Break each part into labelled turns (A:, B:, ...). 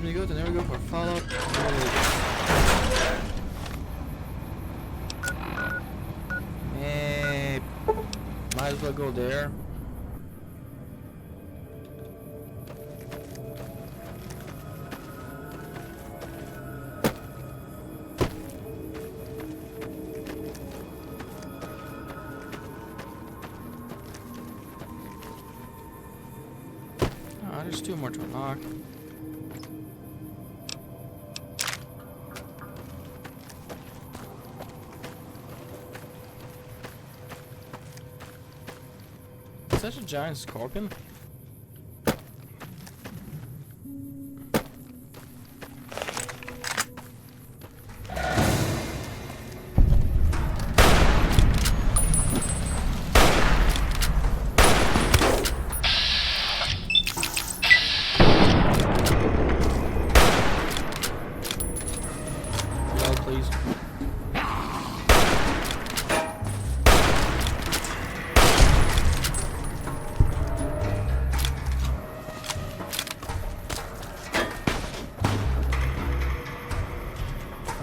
A: me to go, then there we go for Fallout. Might as well go there. Ah, there's 2 more to unlock. Such a giant scorpion. Reload, please.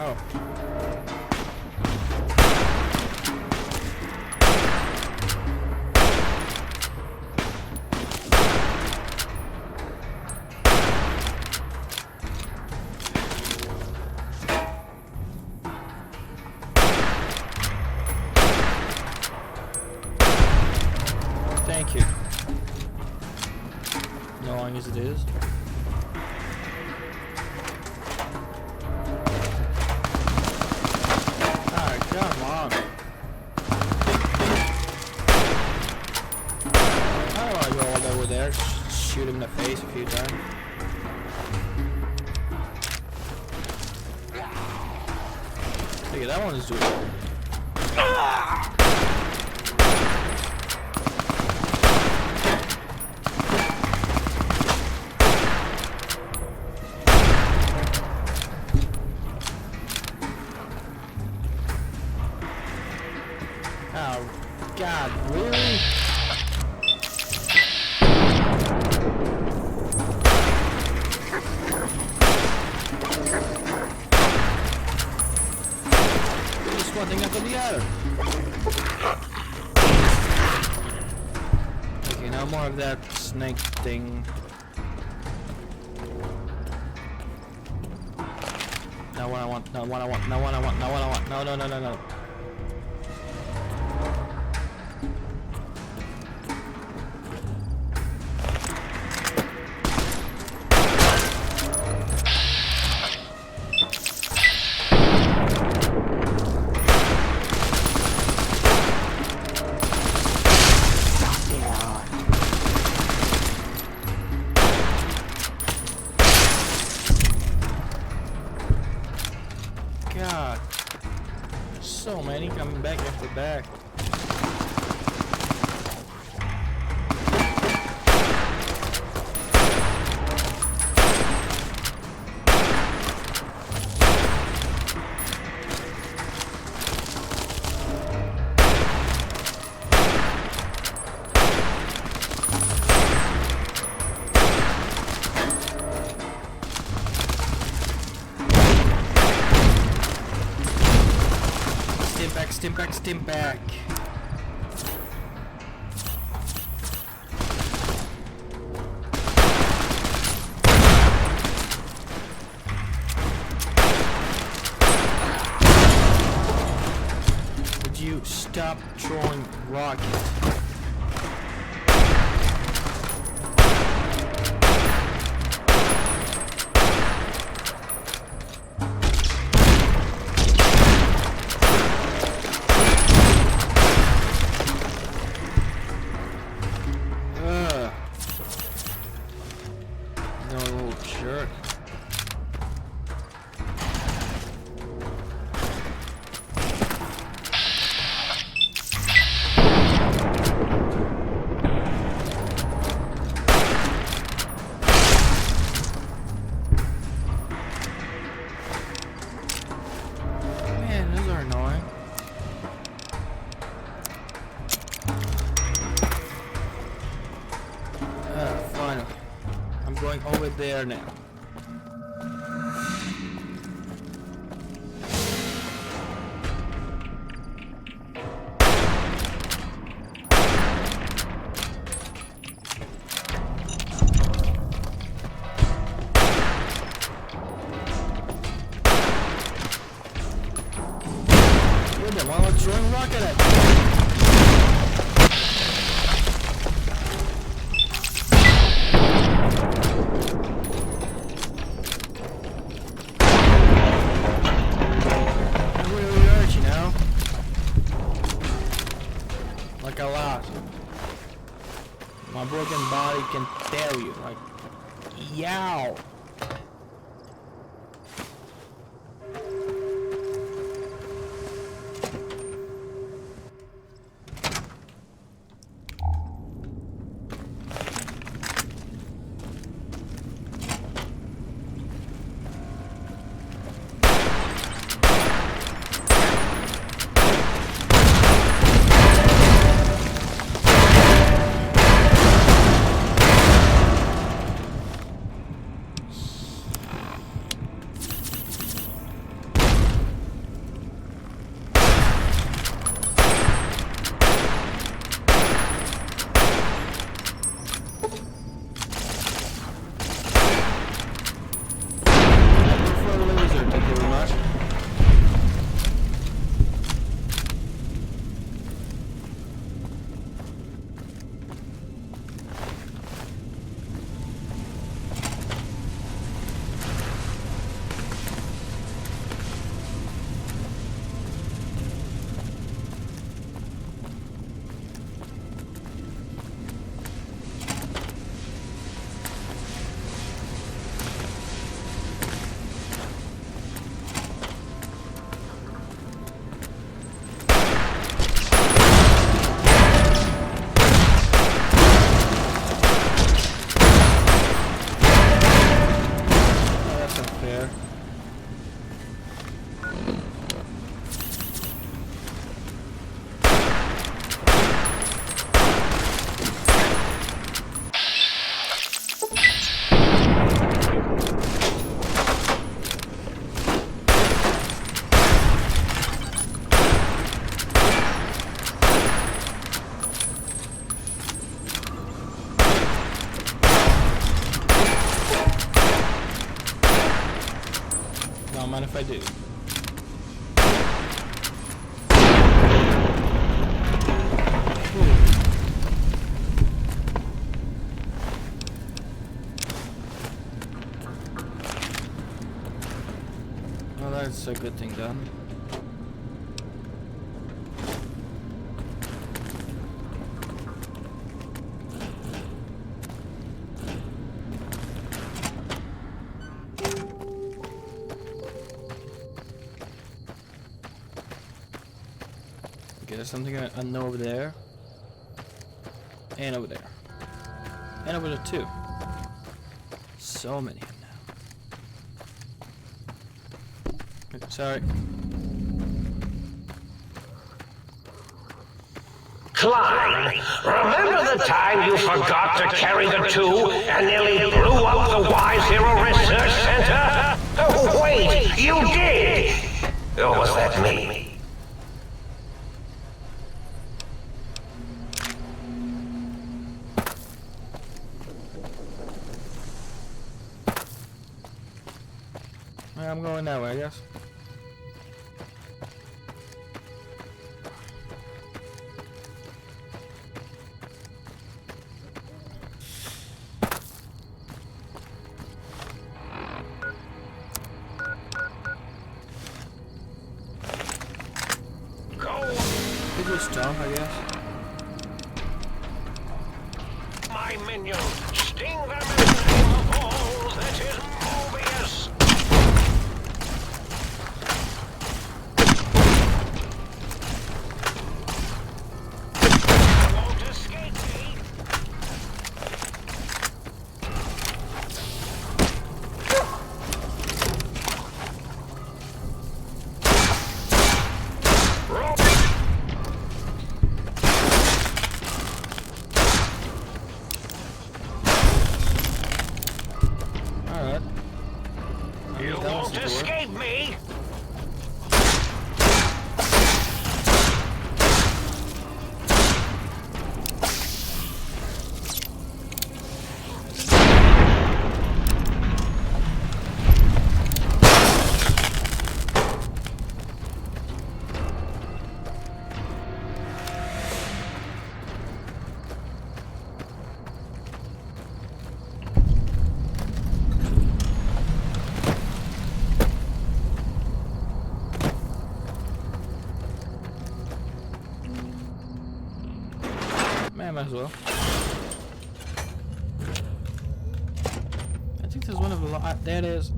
A: Oh. Thank you. Knowing as it is. Come on. How do I go all over there? Shoot him in the face a few times. Look at that one is doing it. Oh, God, really? Just one thing after the other. Okay, no more of that snake thing. Not what I want, not what I want, not what I want, not what I want. No, no, no, no, no. God, so many coming back after back. Stim back, stim back. Would you stop throwing rockets? Jerk. Man, those are annoying. Finally. I'm going over there now. destroyed them while I was throwing a rocket at them. It really hurts, you know? Like a lot. My broken body can tell you, like, yow. Don't mind if I do. Well, that's a good thing done. Okay, there's something I know over there. And over there. And over there too. So many of them now. Sorry.
B: Klein, remember the time you forgot to carry the tube and nearly blew up the Y Zero Research Center? Oh, wait, you did! Or was that me?
A: I'm going that way, I guess. People stomp, I guess.
B: My minion, sting them in the name of all that is Mobius! You won't escape me!
A: Alright.
B: You won't escape me!
A: might as well. I think there's one of the lot. There it is.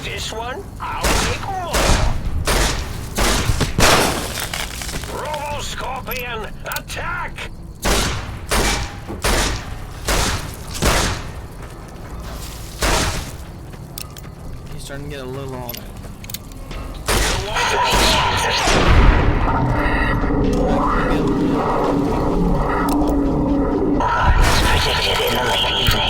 B: This one, I'll make more. Robo-Scorpion, attack!
A: He's starting to get a little on it.
B: As predicted in the late evening.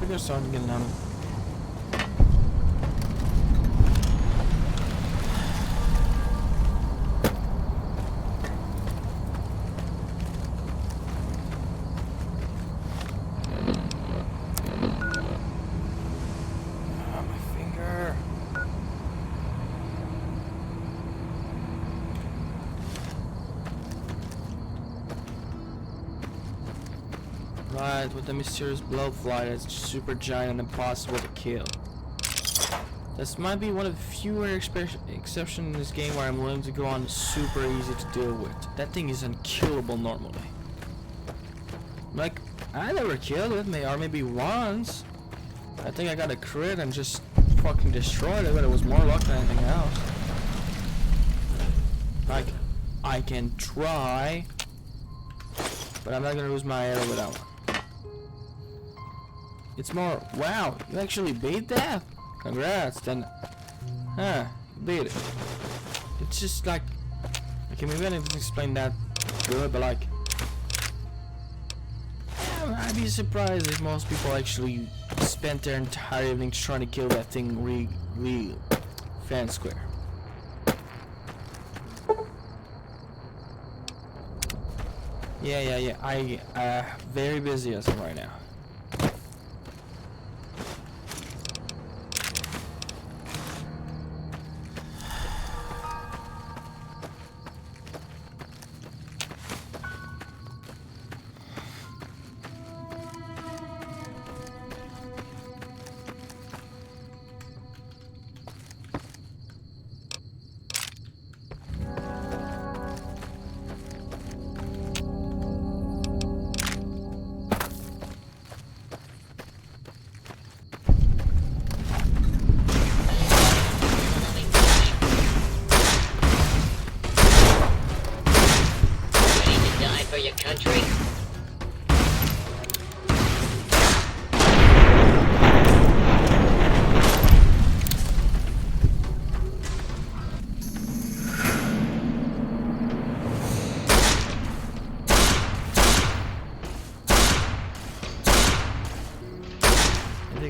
A: They're starting to get numb. My finger. Right, with the mysterious blowfly that's super giant and impossible to kill. This might be one of the fewer exceptions in this game where I'm willing to go on super easy to deal with. That thing is unkillable normally. Like, I never killed it, or maybe once. I think I got a crit and just fucking destroyed it, but it was more luck than anything else. Like, I can try, but I'm not gonna lose my arrow with that one. It's more, wow, you actually beat that? Congrats, then, you beat it. It's just like, okay, maybe I didn't explain that good, but like, yeah, I'd be surprised if most people actually spent their entire evening trying to kill that thing really fair and square. Yeah, I very busy as of right now.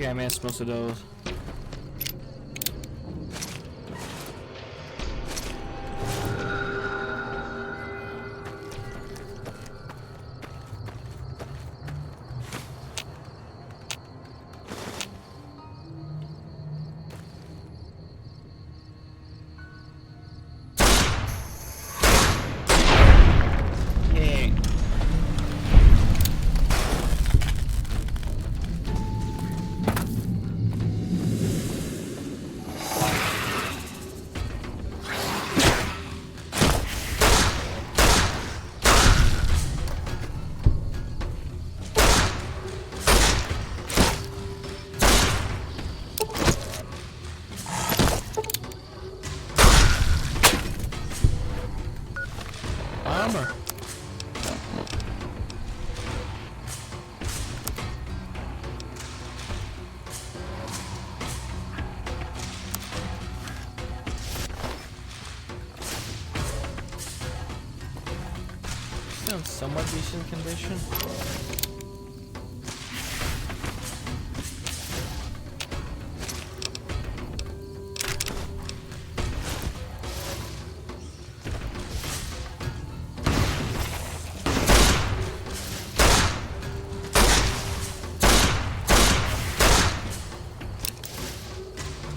A: think I missed most of those. Armor. Still in somewhat decent condition.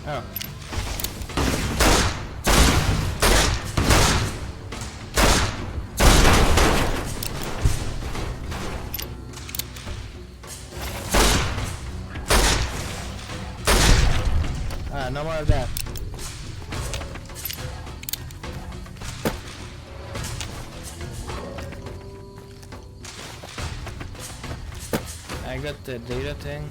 A: Oh. No more of that. I got the data thing.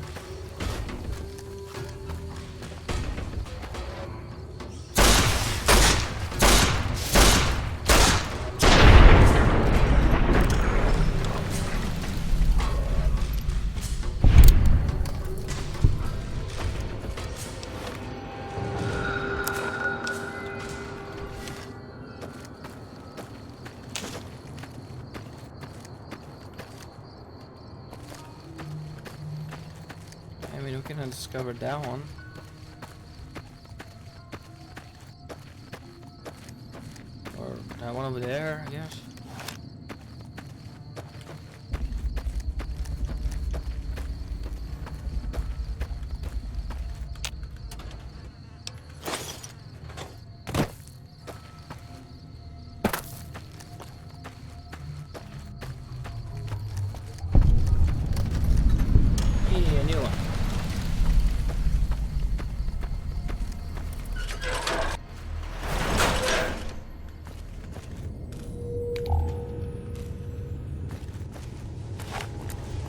A: I mean, we can have discovered that one. Or that one over there, I guess. Yeah, a new one.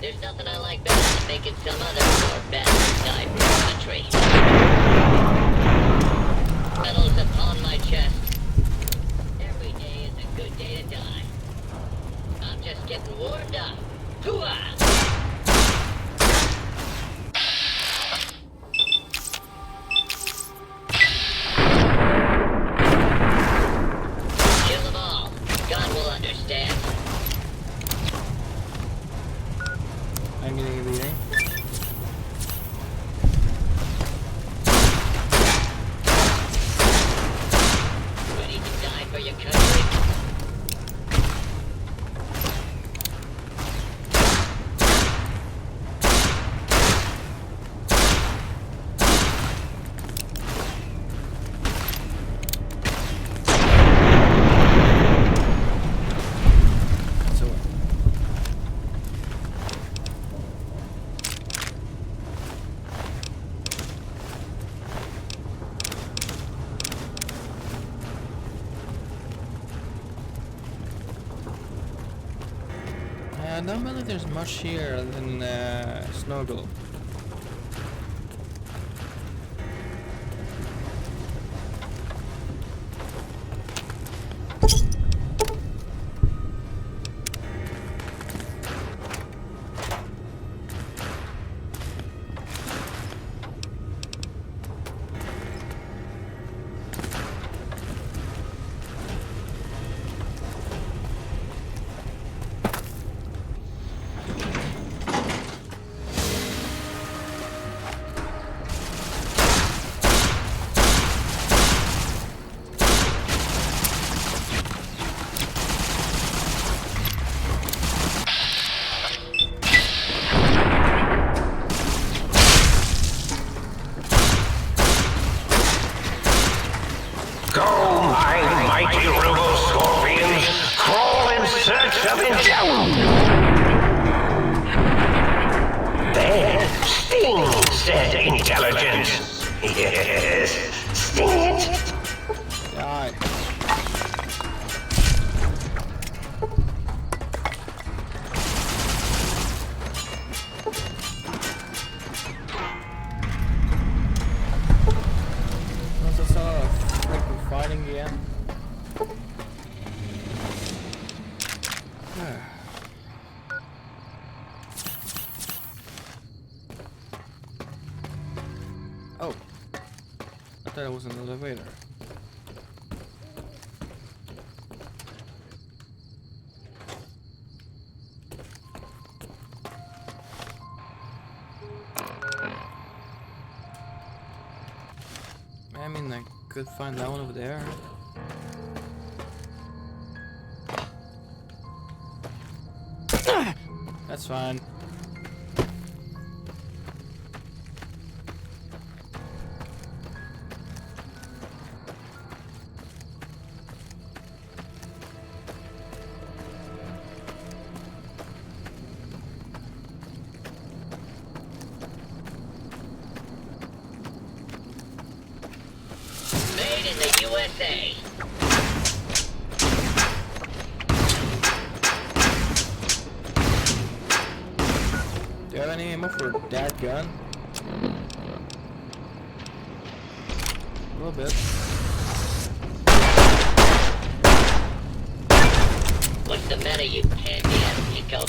C: There's nothing I like better than making some other poor bastard die for the country. Medals upon my chest. Every day is a good day to die. I'm just getting warmed up. Hooah! Kill them all. God will understand.
A: I'm getting a reading.
C: Ready to die for your country?
A: So, I don't believe there's much here than snow globe.
B: said intelligence. Yes. Sting it.
A: Die. What's this freaking fighting again? Oh, I thought it was an elevator. I mean, I could find that one over there. That's fine.
C: Made in the USA.
A: Do you have any ammo for that gun? A little bit.
C: What's the matter, you candy-ass Chico?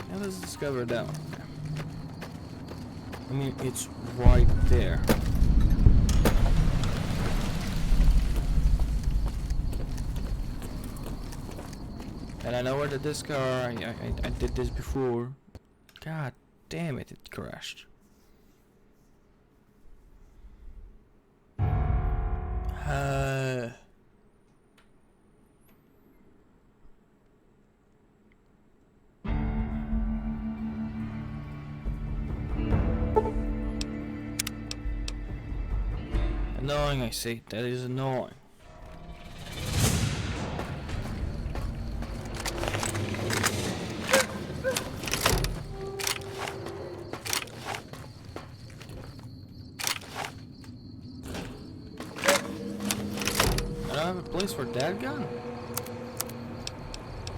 A: Now let's discover that one. I mean, it's right there. And I know where the discs are. I did this before. God damn it, it crashed. Annoying, I say. That is annoying. I don't have a place for that gun.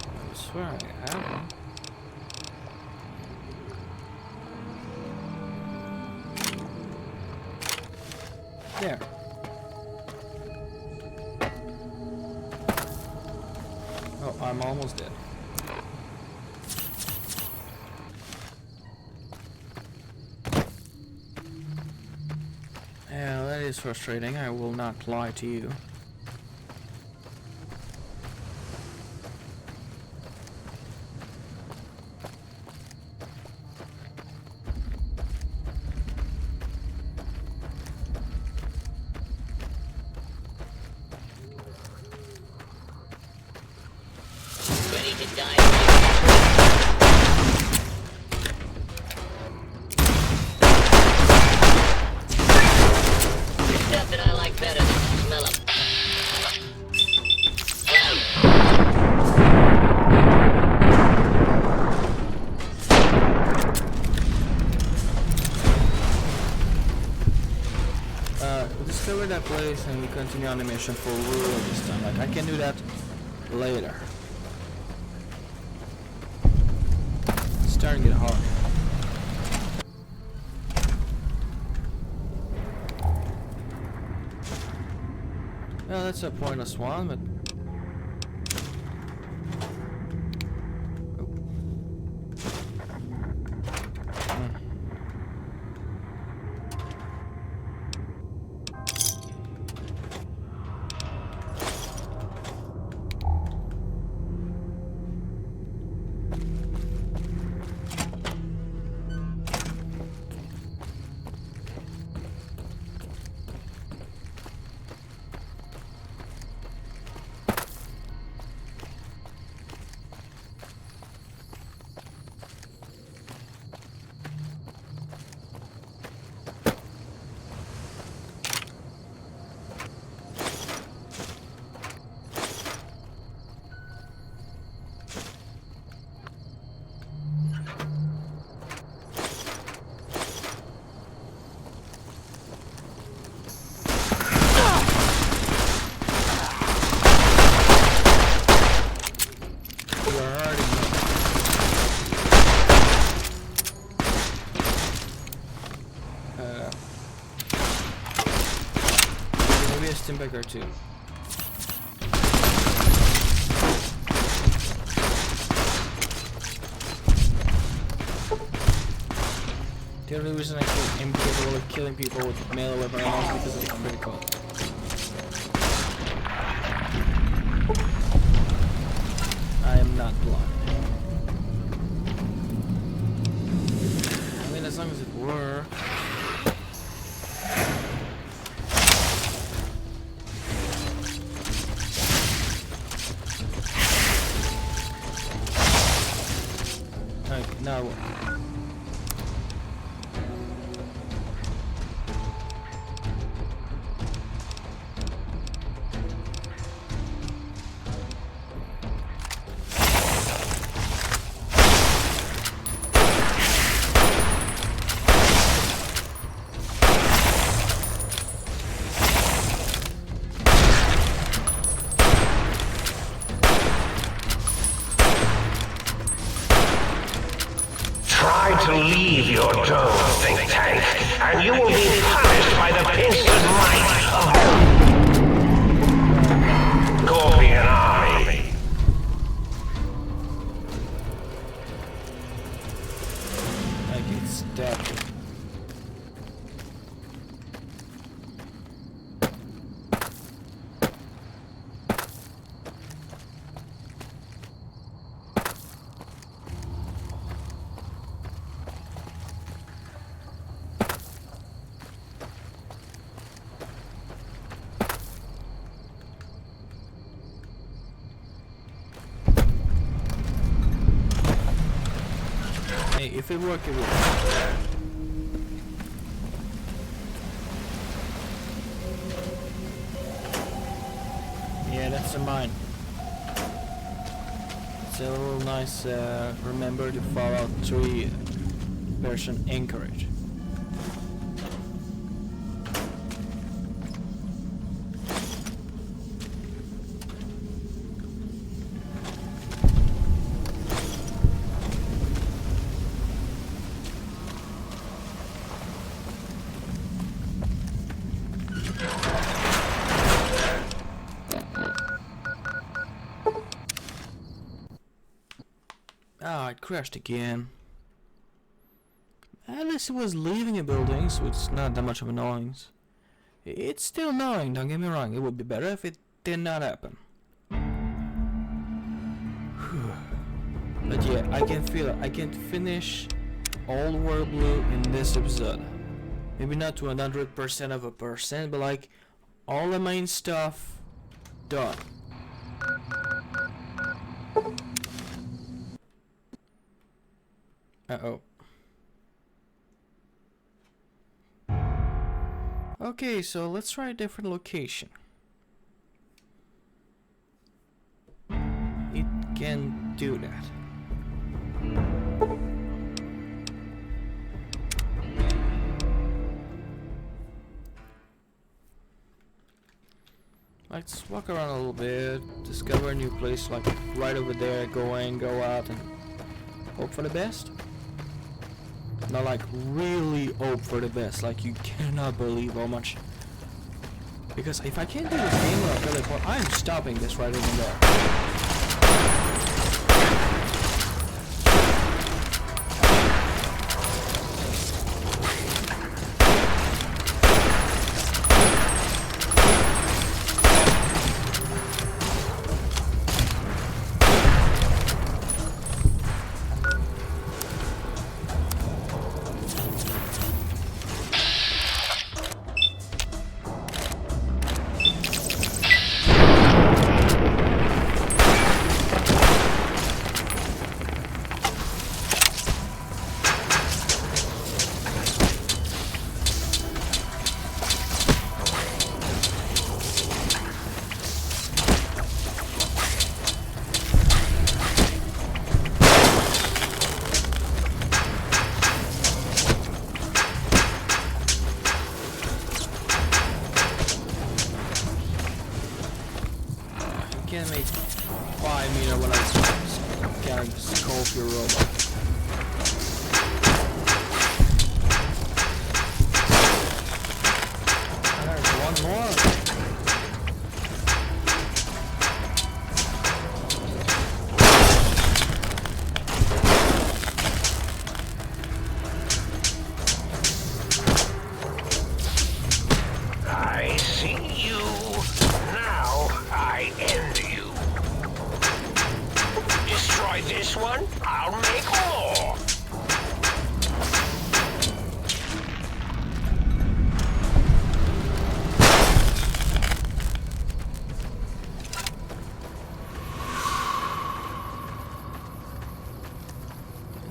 A: I swear I have one. There. Oh, I'm almost dead. Yeah, that is frustrating. I will not lie to you.
C: Ready to die. There's stuff that I like better than the smell of.
A: Discover that place and we continue on the mission for real this time. Like, I can do that later. It's starting to get hard. Well, that's a pointless one, but... quicker too. The only reason I am capable of killing people with melee weapon right now is because of the critical. I am not blind. I mean, as long as it were. Okay, now what?
B: Try to leave your dome, think tank, and you will be punished by the instant might of the Scorpion Army.
A: I get stabbed. Hey, if it worked, it worked. Yeah, that's a mine. It's a little nice, remember the Fallout 3 version Anchorage. Ah, it crashed again. At least it was leaving a building, so it's not that much of an annoyance. It's still annoying, don't get me wrong. It would be better if it did not happen. But yeah, I can feel it. I can finish Old World Blue in this episode. Maybe not to 100% of a percent, but like all the main stuff done. Uh-oh. Okay, so let's try a different location. It can do that. Let's walk around a little bit, discover a new place, like right over there, go in, go out, and hope for the best. Not like really hope for the best, like you cannot believe how much. Because if I can't do this game without teleport, I'm stopping this right even there. Can't make 5 meter when I can't scope your robot. And there's one more.
B: With this one, I'll make more.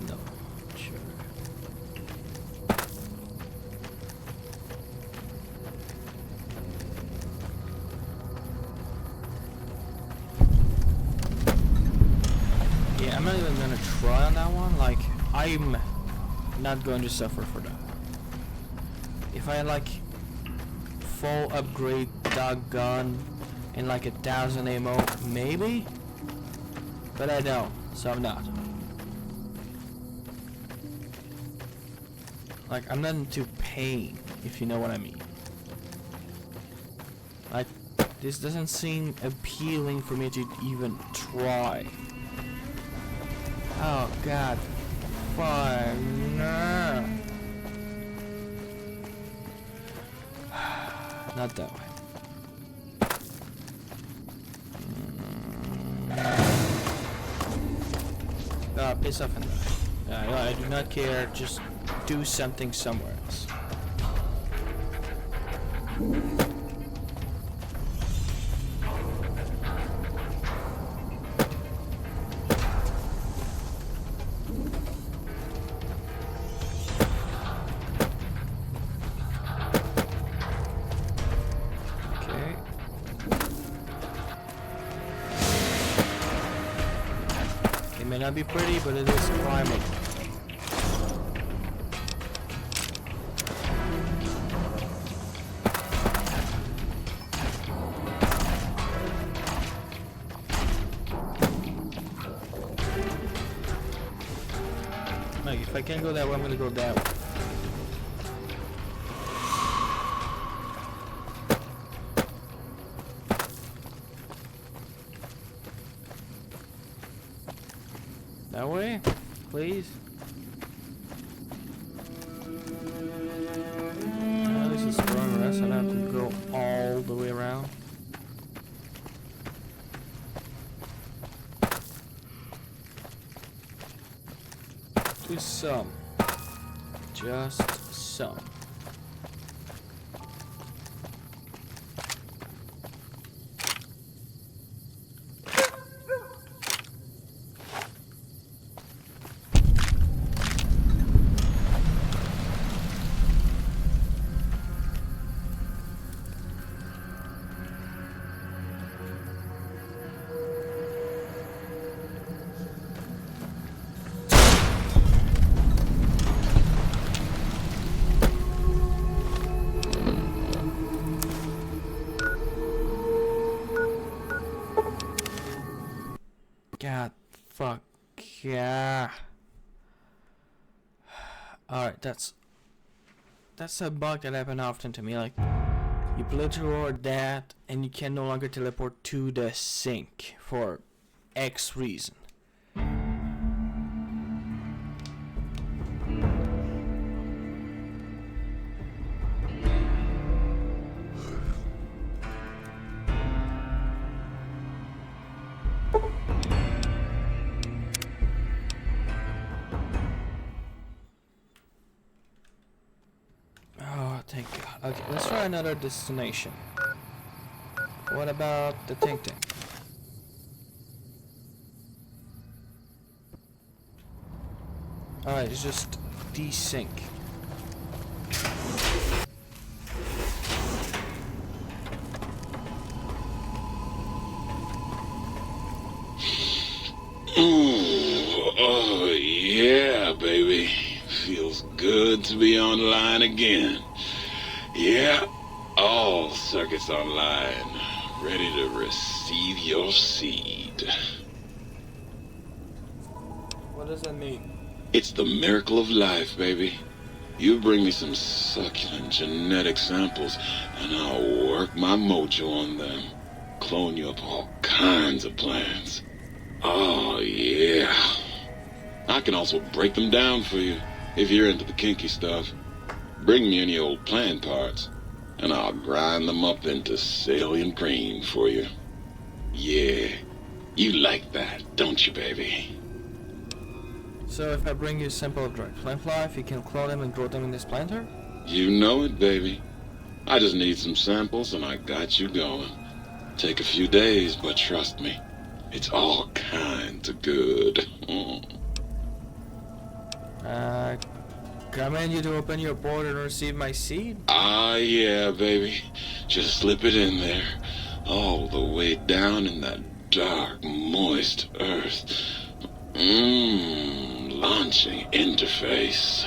A: No, sure. Yeah, I'm not even gonna try on that one. Like, I'm not going to suffer for that. If I like full upgrade dog gun and like 1,000 ammo, maybe, but I don't, so I'm not. Like, I'm not into pain, if you know what I mean. Like, this doesn't seem appealing for me to even try. Oh god. Fine. No. Not that way. Piss off and die. I do not care. Just do something somewhere else. It may not be pretty, but it is climbable. Like, if I can't go that way, I'm gonna go that way. That way, please. This is strong rest. I don't have to go all the way around. To some, just some. God, fuck, yeah. Alright, that's a bug that happens often to me. Like, you play toward that, and you can no longer teleport to the sink for X reason. Thank God. Okay, let's try another destination. What about the tank? Alright, it's just desync.
D: Ooh, oh yeah, baby. Feels good to be online again. Yeah, all circuits online, ready to receive your seed.
A: What does that mean?
D: It's the miracle of life, baby. You bring me some succulent genetic samples, and I'll work my mojo on them. Clone you up all kinds of plants. Oh, yeah. I can also break them down for you, if you're into the kinky stuff. Bring me any old plant parts, and I'll grind them up into salient cream for you. Yeah, you like that, don't you, baby?
A: So if I bring you a sample of dried plant life, you can clone them and grow them in this planter?
D: You know it, baby. I just need some samples and I got you going. Take a few days, but trust me, it's all kinds of good.
A: Command you to open your port and receive my seed?
D: Ah, yeah, baby. Just slip it in there. All the way down in that dark, moist earth. Launching interface.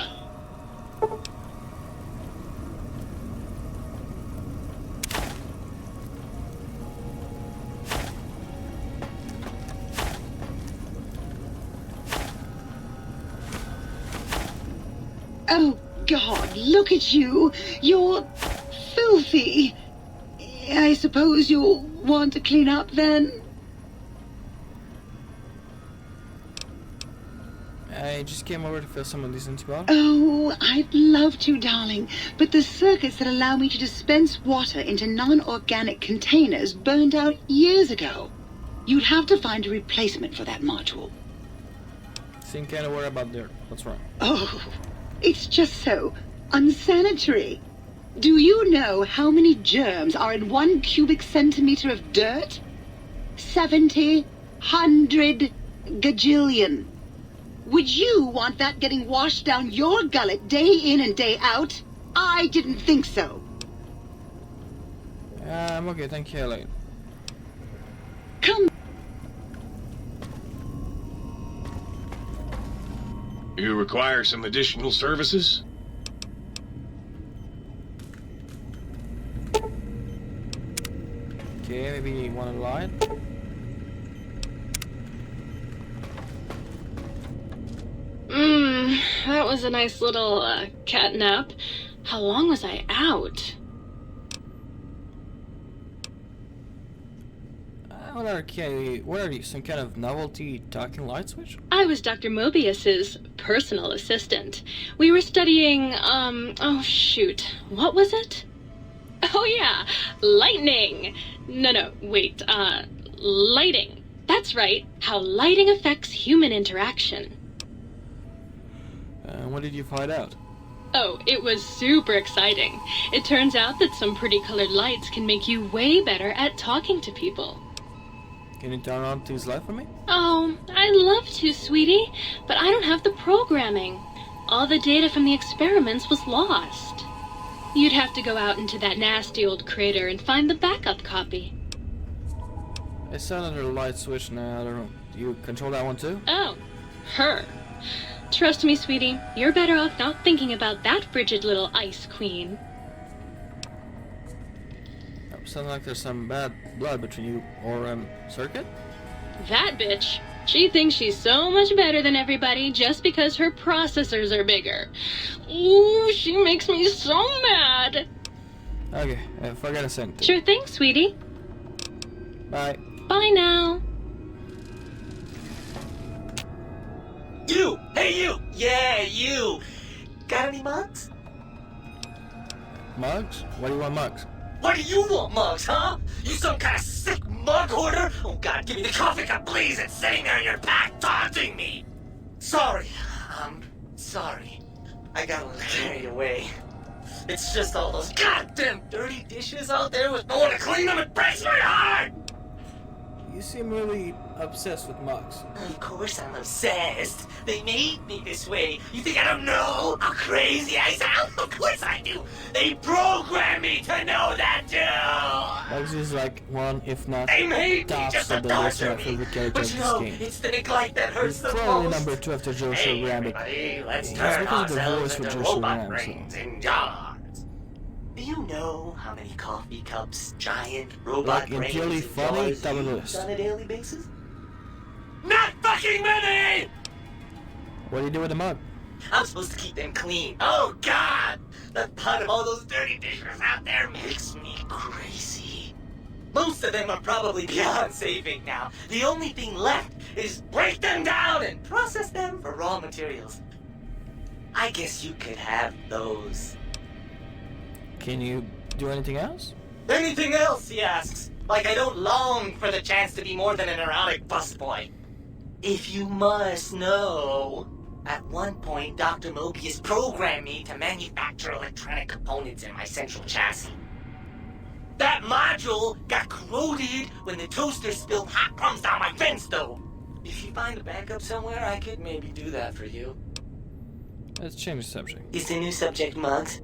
E: Oh, God, look at you. You're filthy. I suppose you'll want to clean up then?
A: I just came over to fill some of these antibiotics.
E: Oh, I'd love to, darling, but the circuits that allow me to dispense water into non-organic containers burned out years ago. You'd have to find a replacement for that module.
A: Seem kind of worried about dirt. What's wrong?
E: Oh, it's just so unsanitary. Do you know how many germs are in 1 cubic centimeter of dirt? 70, 100, gajillion. Would you want that getting washed down your gullet day in and day out? I didn't think so.
A: I'm okay, thank you, Elaine.
E: Come.
F: You require some additional services?
A: Okay, maybe you want to lie.
G: That was a nice little, cat nap. How long was I out?
A: What are you, some kind of novelty talking light switch?
G: I was Dr. Mobius's personal assistant. We were studying, oh shoot, what was it? Oh yeah, lightning! No, wait, lighting. That's right, how lighting affects human interaction.
A: What did you find out?
G: Oh, it was super exciting. It turns out that some pretty colored lights can make you way better at talking to people.
A: Can you turn on these lights for me?
G: Oh, I'd love to, sweetie, but I don't have the programming. All the data from the experiments was lost. You'd have to go out into that nasty old crater and find the backup copy.
A: I saw another light switch now, I don't know. Do you control that one too?
G: Oh, her. Trust me, sweetie, you're better off not thinking about that frigid little ice queen.
A: Sounds like there's some bad blood between you or, Circuit?
G: That bitch. She thinks she's so much better than everybody just because her processors are bigger. Ooh, she makes me so mad.
A: Okay, forget a second.
G: Sure thing, sweetie.
A: Bye.
G: Bye now.
H: You! Hey, you! Yeah, you! Got any mugs?
A: Mugs? What do you want mugs?
H: What do you want, mugs, huh? You some kind of sick mug hoarder? Oh, God, give me the coffee cup, please! It's sitting there in your pack taunting me! Sorry. Sorry. I got a little carried away. It's just all those goddamn dirty dishes out there with no one to clean them. It breaks my heart!
A: You seem really obsessed with mugs.
H: Of course I'm obsessed. They made me this way. You think I don't know how crazy I sound? Of course I do. They programmed me to know that too.
A: Mugs is like one, if not
H: They made me
A: tops
H: just to
A: of the list
H: torture
A: of
H: me.
A: favorite characters
H: But
A: of
H: you
A: this
H: know,
A: game.
H: it's the neglect that hurts
A: He's
H: the
A: probably
H: most.
A: number 2 after Joshua
H: Hey,
A: Rabbit.
H: everybody, let's
A: It's
H: turn
A: because of the
H: ourselves
A: voice for
H: into
A: Joshua
H: robot
A: Ram, so.
H: brains in jars. Do you know how many coffee cups giant robot
A: Like,
H: brains
A: entirely
H: in
A: funny,
H: jars
A: top of the
H: use
A: list.
H: on a daily basis? Not fucking many!
A: What do you do with the mug?
H: I'm supposed to keep them clean. Oh, God! The thought of all those dirty dishes out there makes me crazy. Most of them are probably beyond saving now. The only thing left is break them down and process them for raw materials. I guess you could have those.
A: Can you do anything else?
H: Anything else, he asks. Like I don't long for the chance to be more than an erotic busboy. If you must know. At one point, Dr. Mobius programmed me to manufacture electronic components in my central chassis. That module got corroded when the toaster spilled hot crumbs down my fence, though. If you find a backup somewhere, I could maybe do that for you.
A: Let's change the subject.
H: Is the new subject mugs?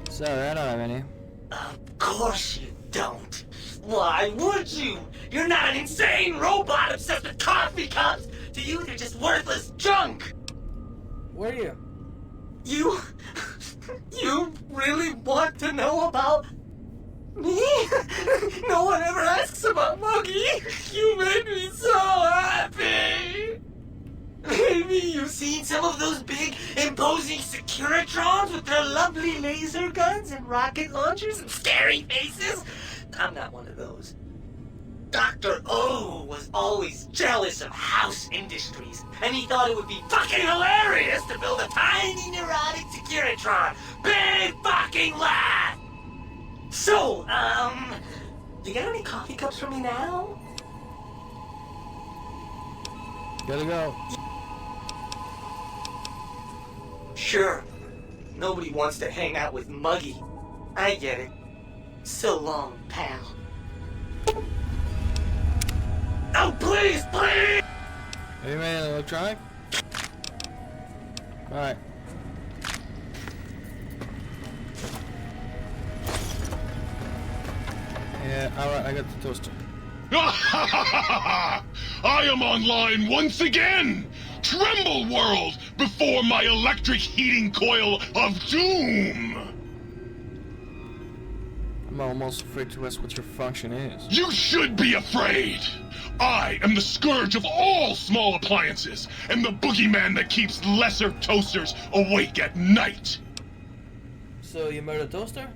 A: Sorry, I don't have any.
H: Of course you don't. Why would you? You're not an insane robot obsessed with coffee cups. To you, they're just worthless junk.
A: Where are you?
H: You really want to know about me? No one ever asks about Muggy. You made me so happy. Maybe you've seen some of those big, imposing Securitrons with their lovely laser guns and rocket launchers and scary faces? I'm not one of those. Dr. O was always jealous of House Industries, and he thought it would be fucking hilarious to build a tiny neurotic Securitron. Big fucking laugh! So, you got any coffee cups for me now?
A: Gotta go.
H: Sure. Nobody wants to hang out with Muggy. I get it. So long, pal. Oh, please, please!
A: Have you made an electronic? Alright. Yeah, alright, I got the toaster.
I: I am online once again! Tremble, world, before my electric heating coil of doom!
A: I'm almost afraid to ask what your function is.
I: You should be afraid! I am the scourge of all small appliances, and the boogeyman that keeps lesser toasters awake at night!
A: So you murdered a toaster?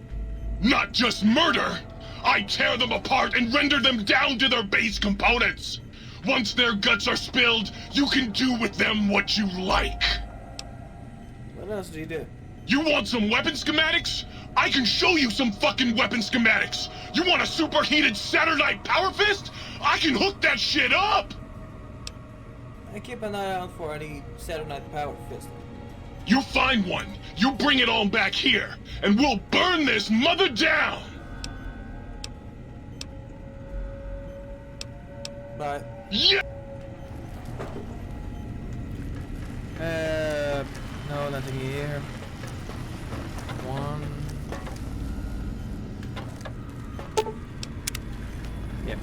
I: Not just murder! I tear them apart and render them down to their base components! Once their guts are spilled, you can do with them what you like!
A: What else do you do?
I: You want some weapon schematics? I can show you some fucking weapon schematics! You want a superheated Saturday Night Power Fist? I can hook that shit up!
A: I keep an eye out for any Saturday Night Power Fist.
I: You find one, you bring it on back here, and we'll burn this mother down!
A: Right.
I: Yeah!
A: No, nothing here. One. Yep.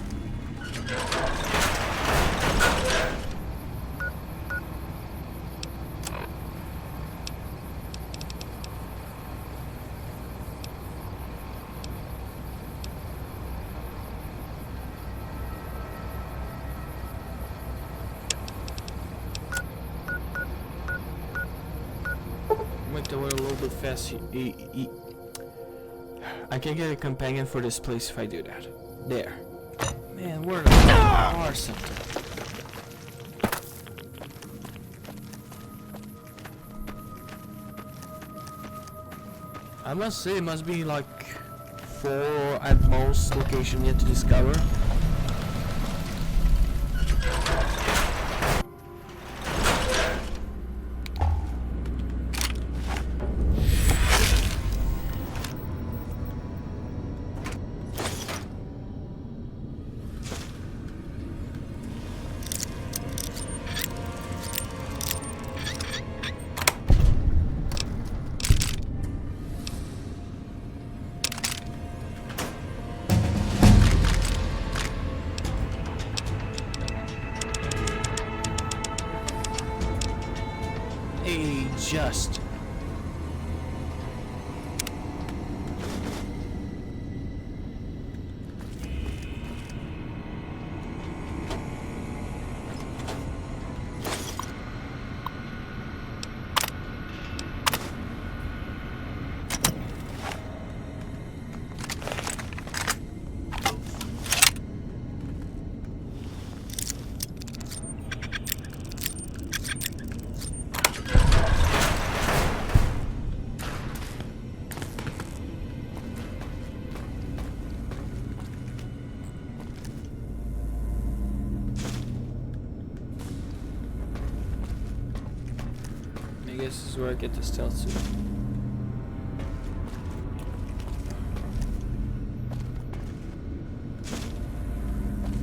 A: Make the way a little bit fast. I can get a companion for this place if I do that. There. Man, where the are something? I must say, it must be like 4 at most location yet to discover. Just guess this is where I get the stealth suit.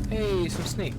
A: Hey, some snake.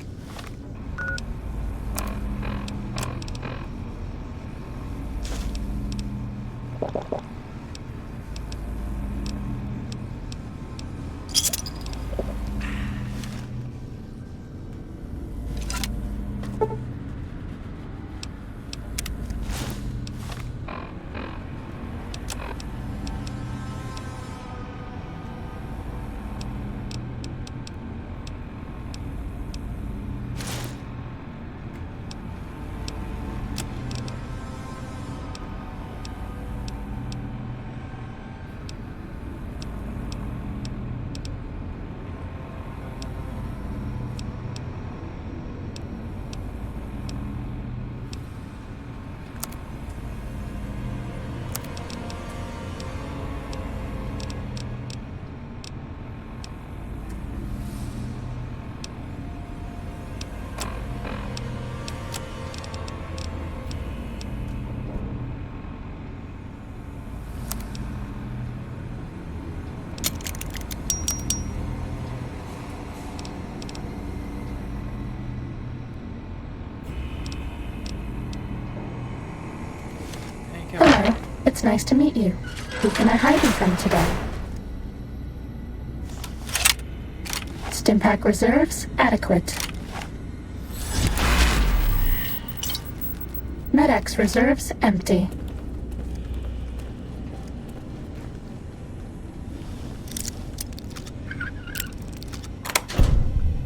J: Hello, it's nice to meet you. Who can I hide you from today? Stimpack reserves adequate. Medex reserves empty.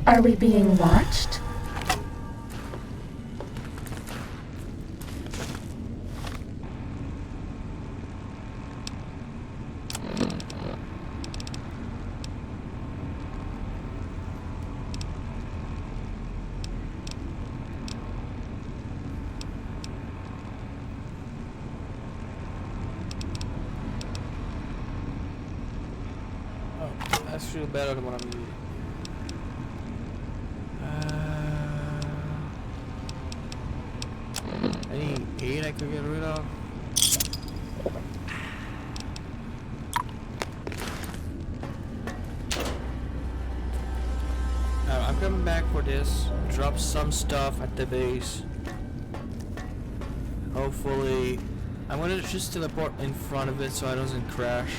J: Are we being watched?
A: That's really better than what I'm using. Any aid I could get rid of? I'm coming back for this. Drop some stuff at the base. Hopefully, I'm gonna just teleport in front of it so it doesn't crash.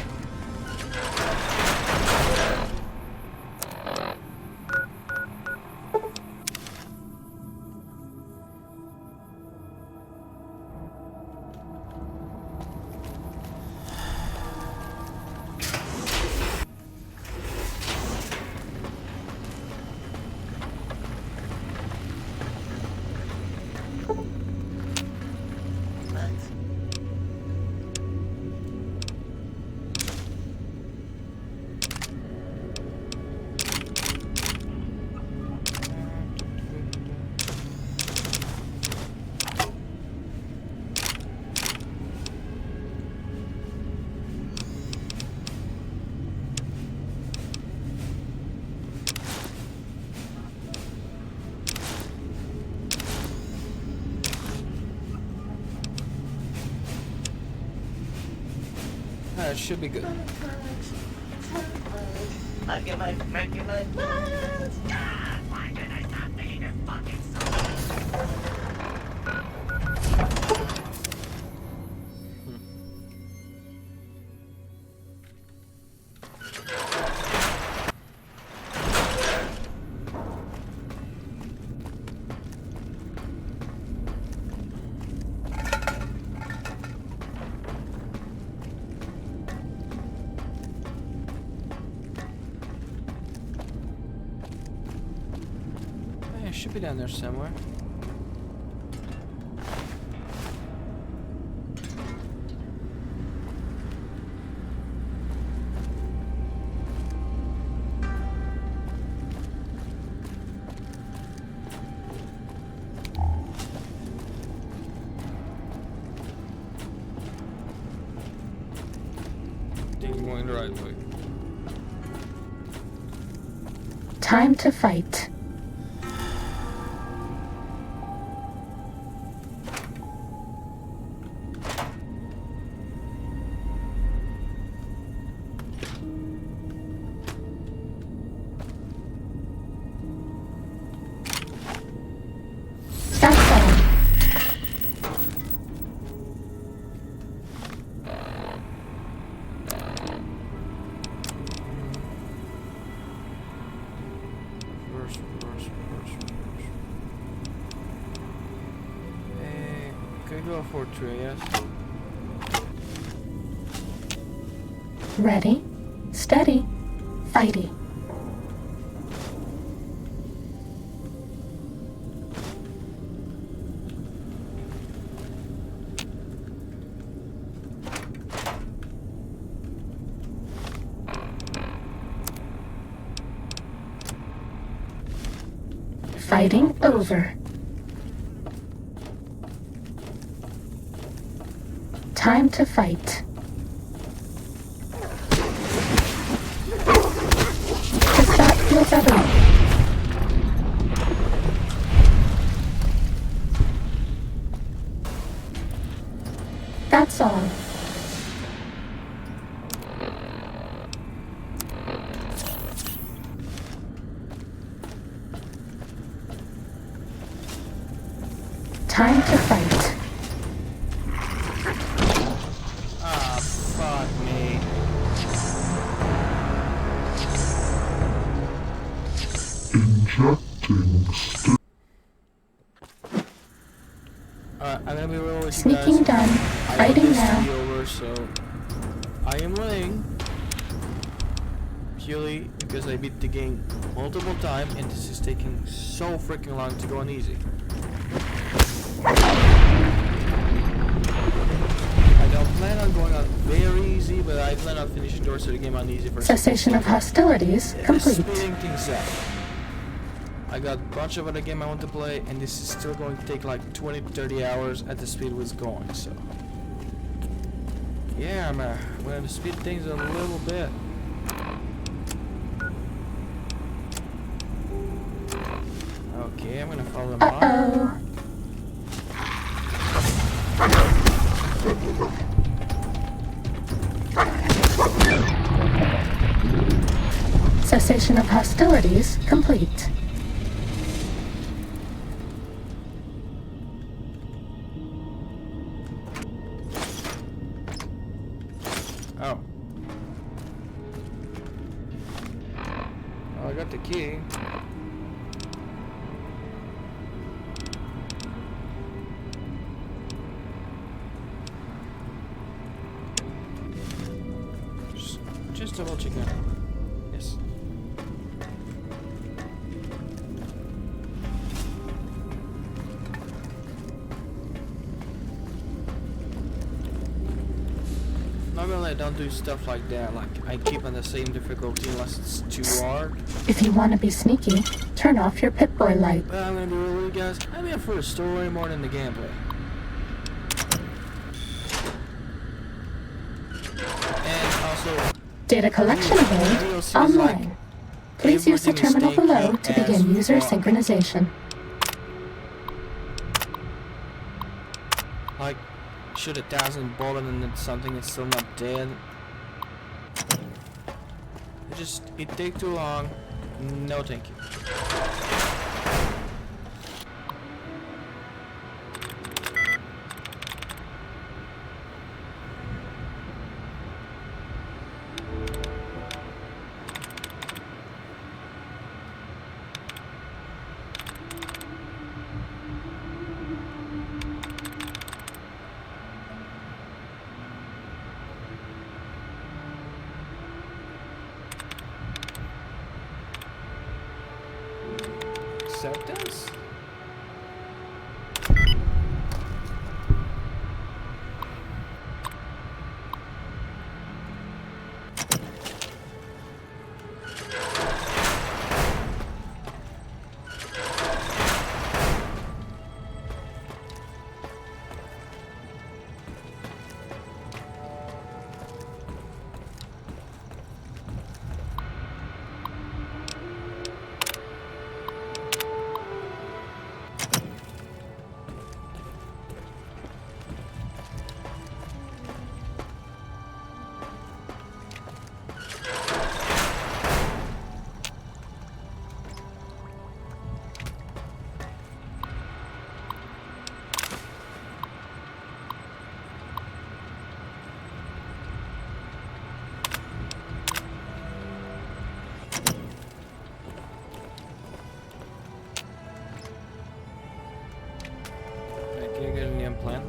A: It should be good.
H: Why did I stop being a fucking
A: Should be down there somewhere. I think I'm going the right way.
J: Time to fight.
A: Okay, go for 3, yes.
J: Ready, steady, fighty. Fighting over. Time to fight. The shot feels everyone. That's all. Time to fight.
A: Ah, fuck me. I'm gonna be real with you guys.
J: Sneaking done.
A: I
J: Fighting
A: want this to
J: now.
A: be over, so I am winning. Purely because I beat the game multiple times and this is taking so freaking long to go on easy. I don't plan on going on very easy, but I plan on finishing the rest of the game on easy for
J: Cessation of hostilities complete.
A: speeding things up. I got a bunch of other game I want to play, and this is still going to take like 20-30 hours at the speed it's going, so yeah, I'm going to speed things a little bit. Okay, I'm gonna follow them on.
J: Uh-oh. Cessation of hostilities complete.
A: Oh. Oh, I got the key. Just double check that. Yes. Not gonna lie, don't do stuff like that. Like, I keep on the same difficulty unless it's too hard.
J: If you want to be sneaky, turn off your Pip-Boy light.
A: But I'm gonna be real with you guys. I'm here for the story more than the gameplay. And also,
J: Data collection mode online. Please use the terminal below to begin user synchronization.
A: like, shoot 1,000 bullet and then something is still not dead. It take too long. No, thank you. Acceptance? Can you get an implant?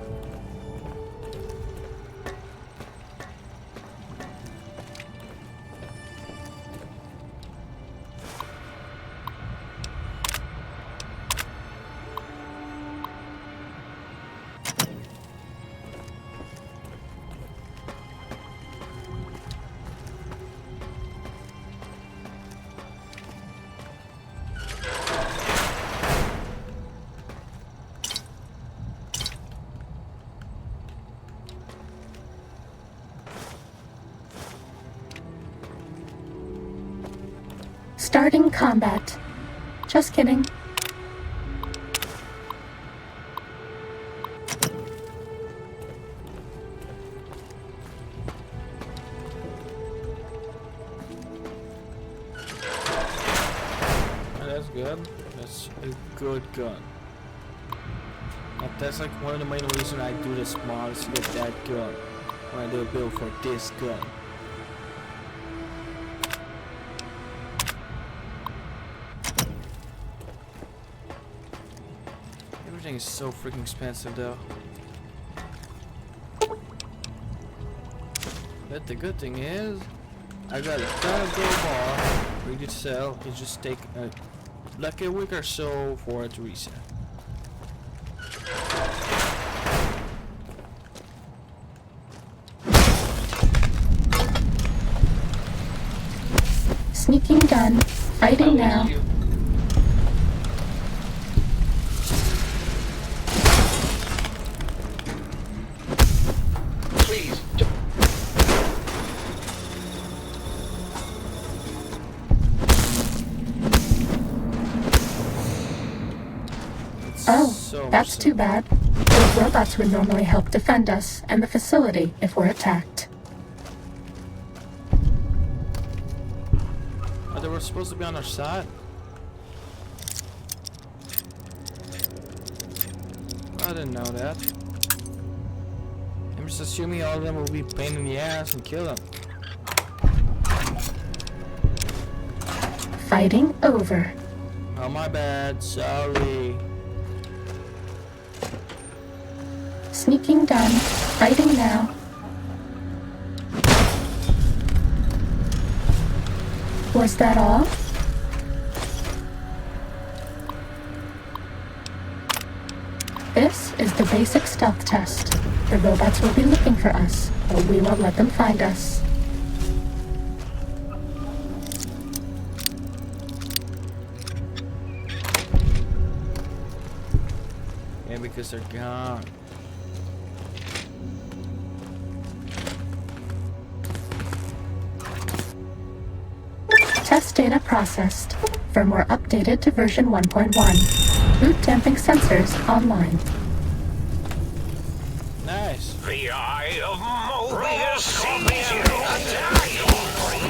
J: Starting combat. Just kidding.
A: That's good. That's a good gun. Like, that's like one of the main reasons I do this mod is to get that gun. When I do a build for this gun. Everything is so freaking expensive though. But the good thing is, I got a ton of gold bar ready to sell. It just take like a week or so for it to reset.
J: Sneaking done. Fighting now.
B: Please.
J: Oh,
A: So
J: that's too bad. Those robots would normally help defend us and the facility if we're attacked.
A: Oh, they were supposed to be on our side. I didn't know that. I'm just assuming all of them will be a pain in the ass and kill them.
J: Fighting over.
A: Oh, my bad. Sorry.
J: Sneaking done. Fighting now. Was that all? This is the basic stealth test. The robots will be looking for us, but we won't let them find us.
A: Yeah, because they're gone.
J: Test data processed. Firmware updated to version 1.1. Boot damping sensors online.
A: Nice.
B: The eye of Mobius sees you.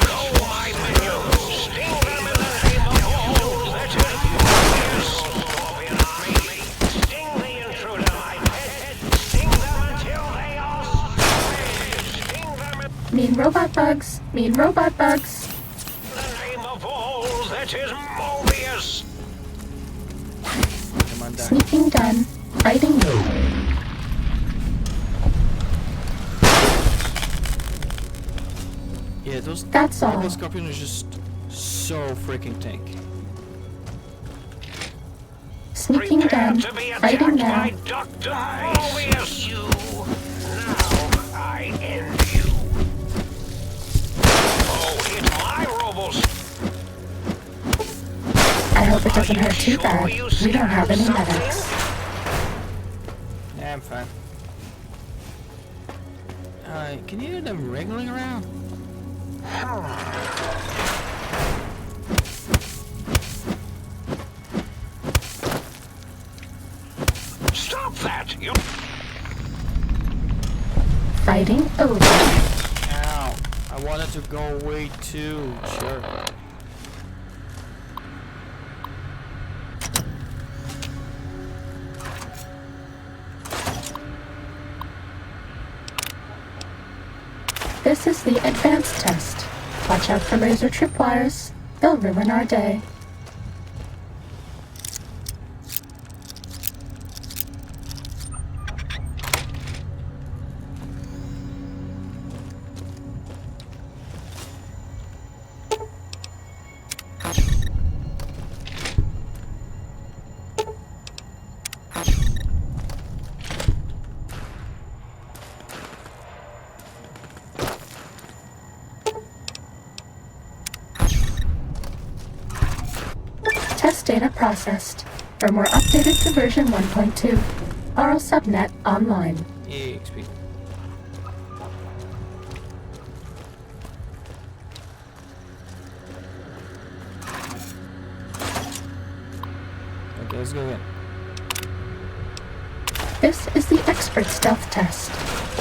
B: Go, my minions. Sting them in the name of all that is Mobius. Scorpion army. Sting the intruder, my pet. Sting them until they are squished. Sting them in
J: Mean robot bugs. Mean robot bugs.
B: the name of all that is Mobius.
A: Come on, die.
J: Sneaking done. Fighting no.
A: Yeah, those
J: That's all.
A: Rebel Scorpion is just so freaking tanky.
J: Sneaking
B: Prepare
J: done.
B: to be
J: Fighting
B: attacked
J: now.
B: by Dr. Mobius. You. Now I end you. Oh, it's my robots.
J: I hope it doesn't hurt too bad. We don't have any medics.
A: Yeah, I'm fine. Can you hear them wriggling around?
B: Stop that! You.
J: Fighting over.
A: Ow. I wanted to go away too. Sure.
J: This is the advanced test. Watch out for laser tripwires. They'll ruin our day. Test data processed. Firmware updated to version 1.2. RO subnet online.
A: Yeah, XP. Okay, let's go again.
J: This is the expert stealth test.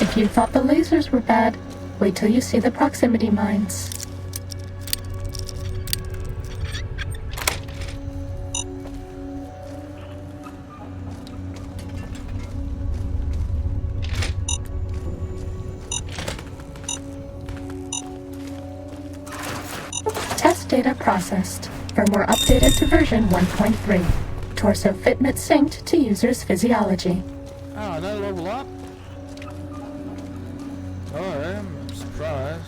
J: If you thought the lasers were bad, wait till you see the proximity mines. Test data processed. Firmware updated to version 1.3. Torso fitment synced to user's physiology.
A: Oh, another level up? Oh, I'm surprised.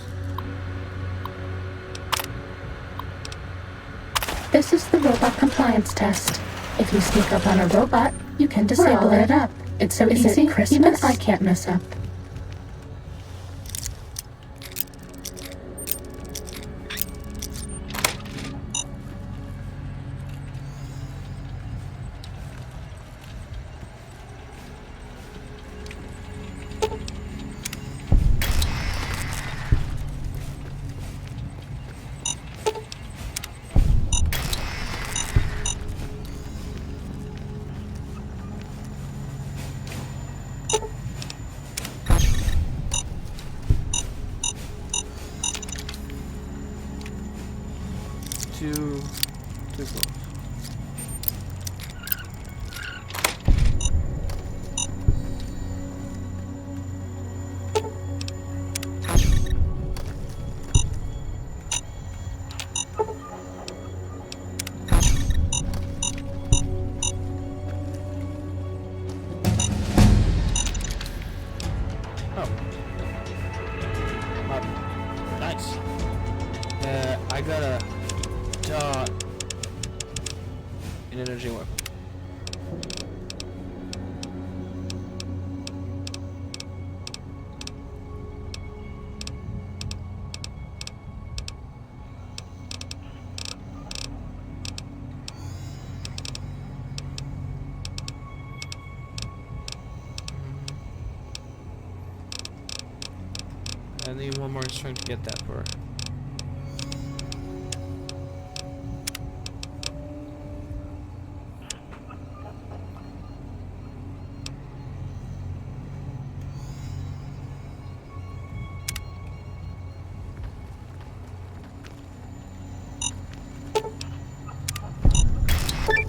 J: This is the robot compliance test. If you sneak up on a robot, you can disable it up. It's so easy, even I can't mess up.
A: Too close. Nice. I got a dot an energy weapon. I need one more strength to get that for her.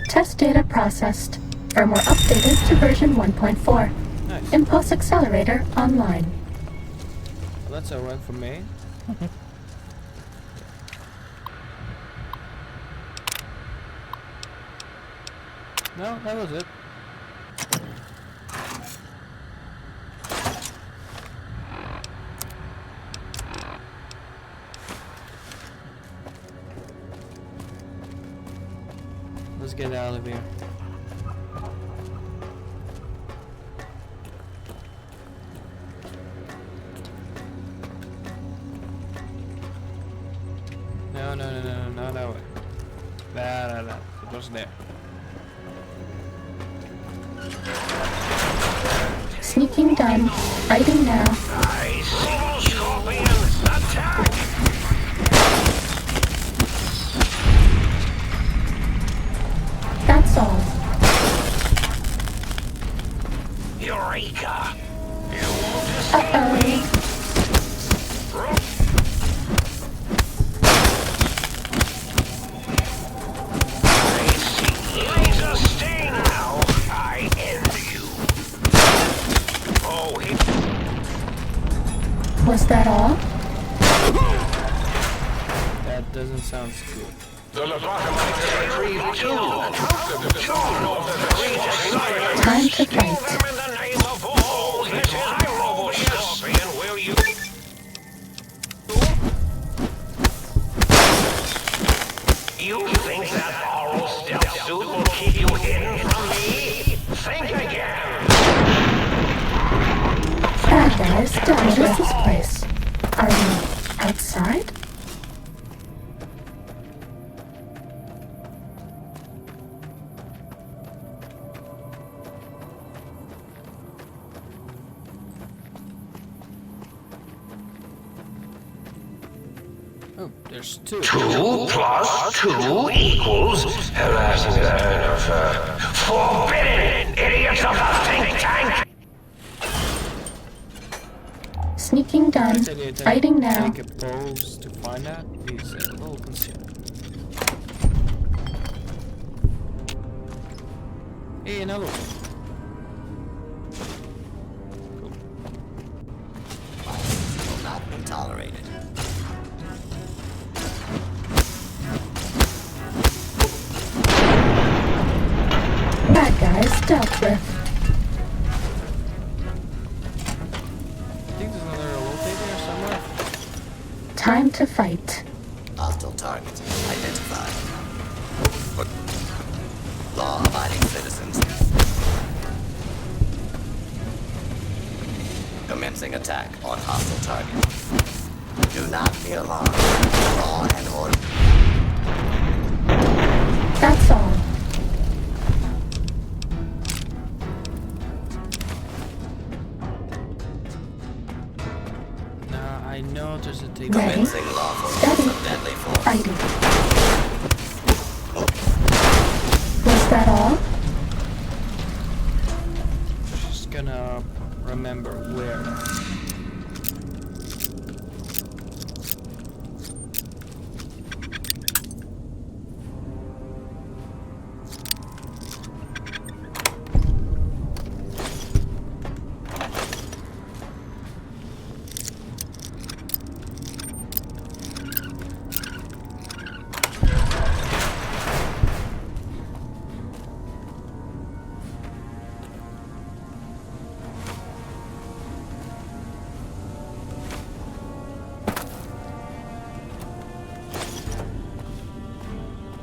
J: Test data processed. Firmware updated to version 1.4.
A: Nice.
J: Impulse accelerator online.
A: Well, that's a win for me. No, that was it. Let's get out of here. No, not that way. That. It was there.
J: Sneaking done. Fighting now.
B: I see Scorpion. Attack!
J: That's all.
B: Eureka! You won't
J: Uh-oh.
B: laser stain now. I end you. Oh,
J: Was that all?
A: That doesn't sound good.
B: the lobotomites retrieved two of the three designers.
J: Time to
B: Kill
J: fight.
B: them in the name of all. This is my Robo Scorpion. Will you? You think that oral stealth suit will keep you hidden from me? Think again.
J: Bad guys, what is this place? Are we outside?
A: Oh, there's 2.
B: 2 plus 2 equals... forbidden, idiots of the think tank!
J: Sneaking done. Fighting now.
A: Take a pose to find out. He's a little concerned. Hey, another one.
H: Will not be tolerated.
J: Bad guys dealt with.
A: I think there's another rotator here somewhere.
J: Time to fight.
H: Hostile targets identified. Law-abiding citizens. Commencing attack on hostile target. Do not be alarmed. Law and order.
J: That's all.
A: Nah, I know there's a tape.
J: Ready,
H: Commencing lawful use
J: steady,
H: of deadly force.
J: fighting. Was that all?
A: Just gonna remember where.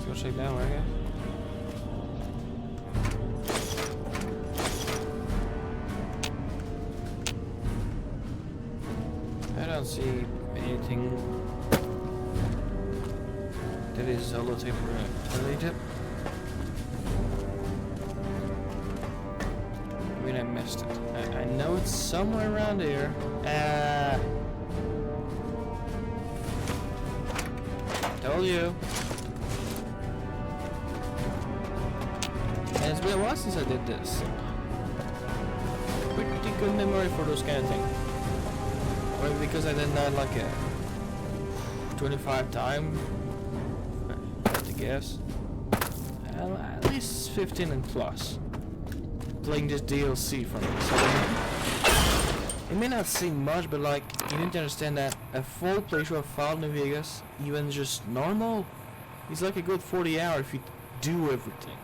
A: Let's go check that way, okay? I don't see anything that is holotape related. I mean, I missed it. I know it's somewhere around here. Told you. And it's been a while since I did this. Pretty good memory for those kind of things. Or because I did that like a 25 time, I have to guess. Well, at least 15 and plus. Playing this DLC for me. So it may not seem much, but like you need to understand that a full playthrough of Fallout New Vegas, even just normal, is like a good 40 hours if you do everything.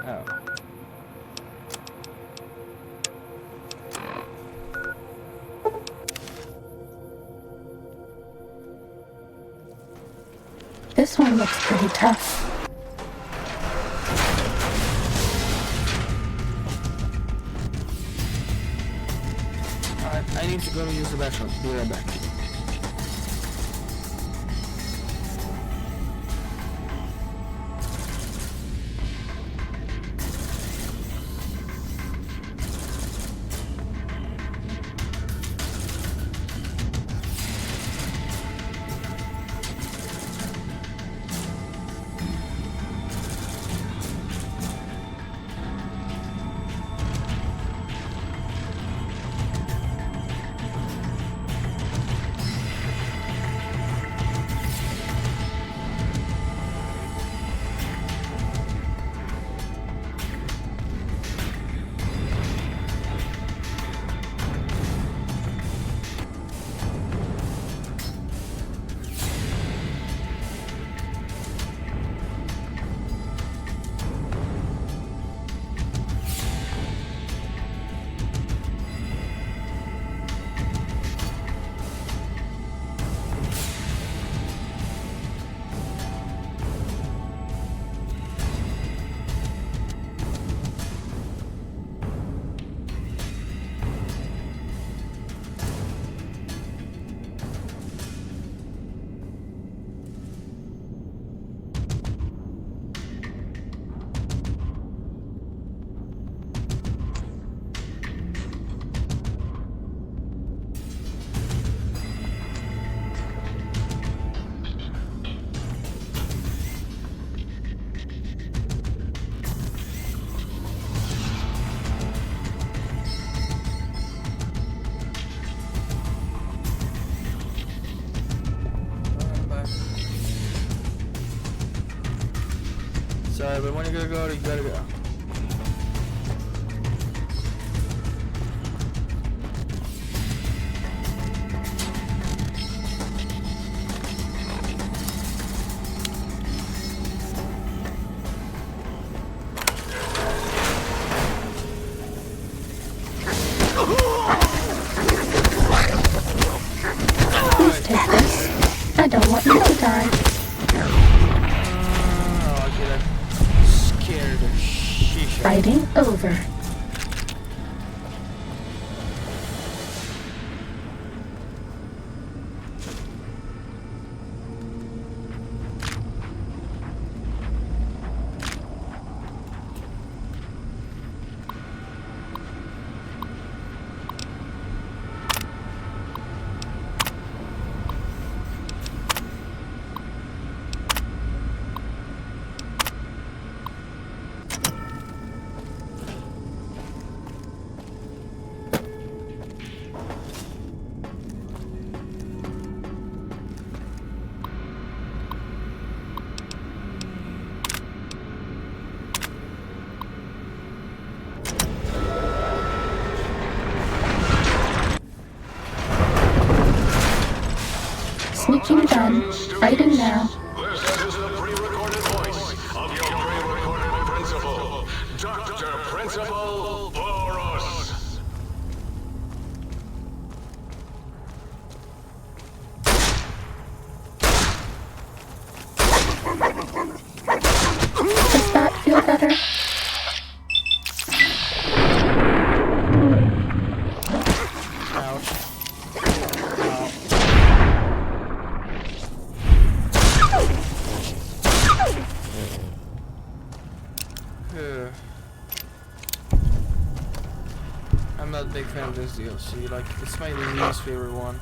A: Oh.
J: This one looks pretty tough.
A: Alright, I need to go use the bathroom. Be right back. Sorry, but when you gotta go, you gotta go.
J: Please take this. I don't want you to die.
A: Oh, get scared of shisha.
J: Fighting over. Sneaking done. Fighting now.
I: This is the pre-recorded voice of your pre-recorded principal, Dr. Principal Boros.
J: Does that feel better?
A: Ouch. Ugh. I'm not a big fan of this DLC. Like, it's my least favorite one.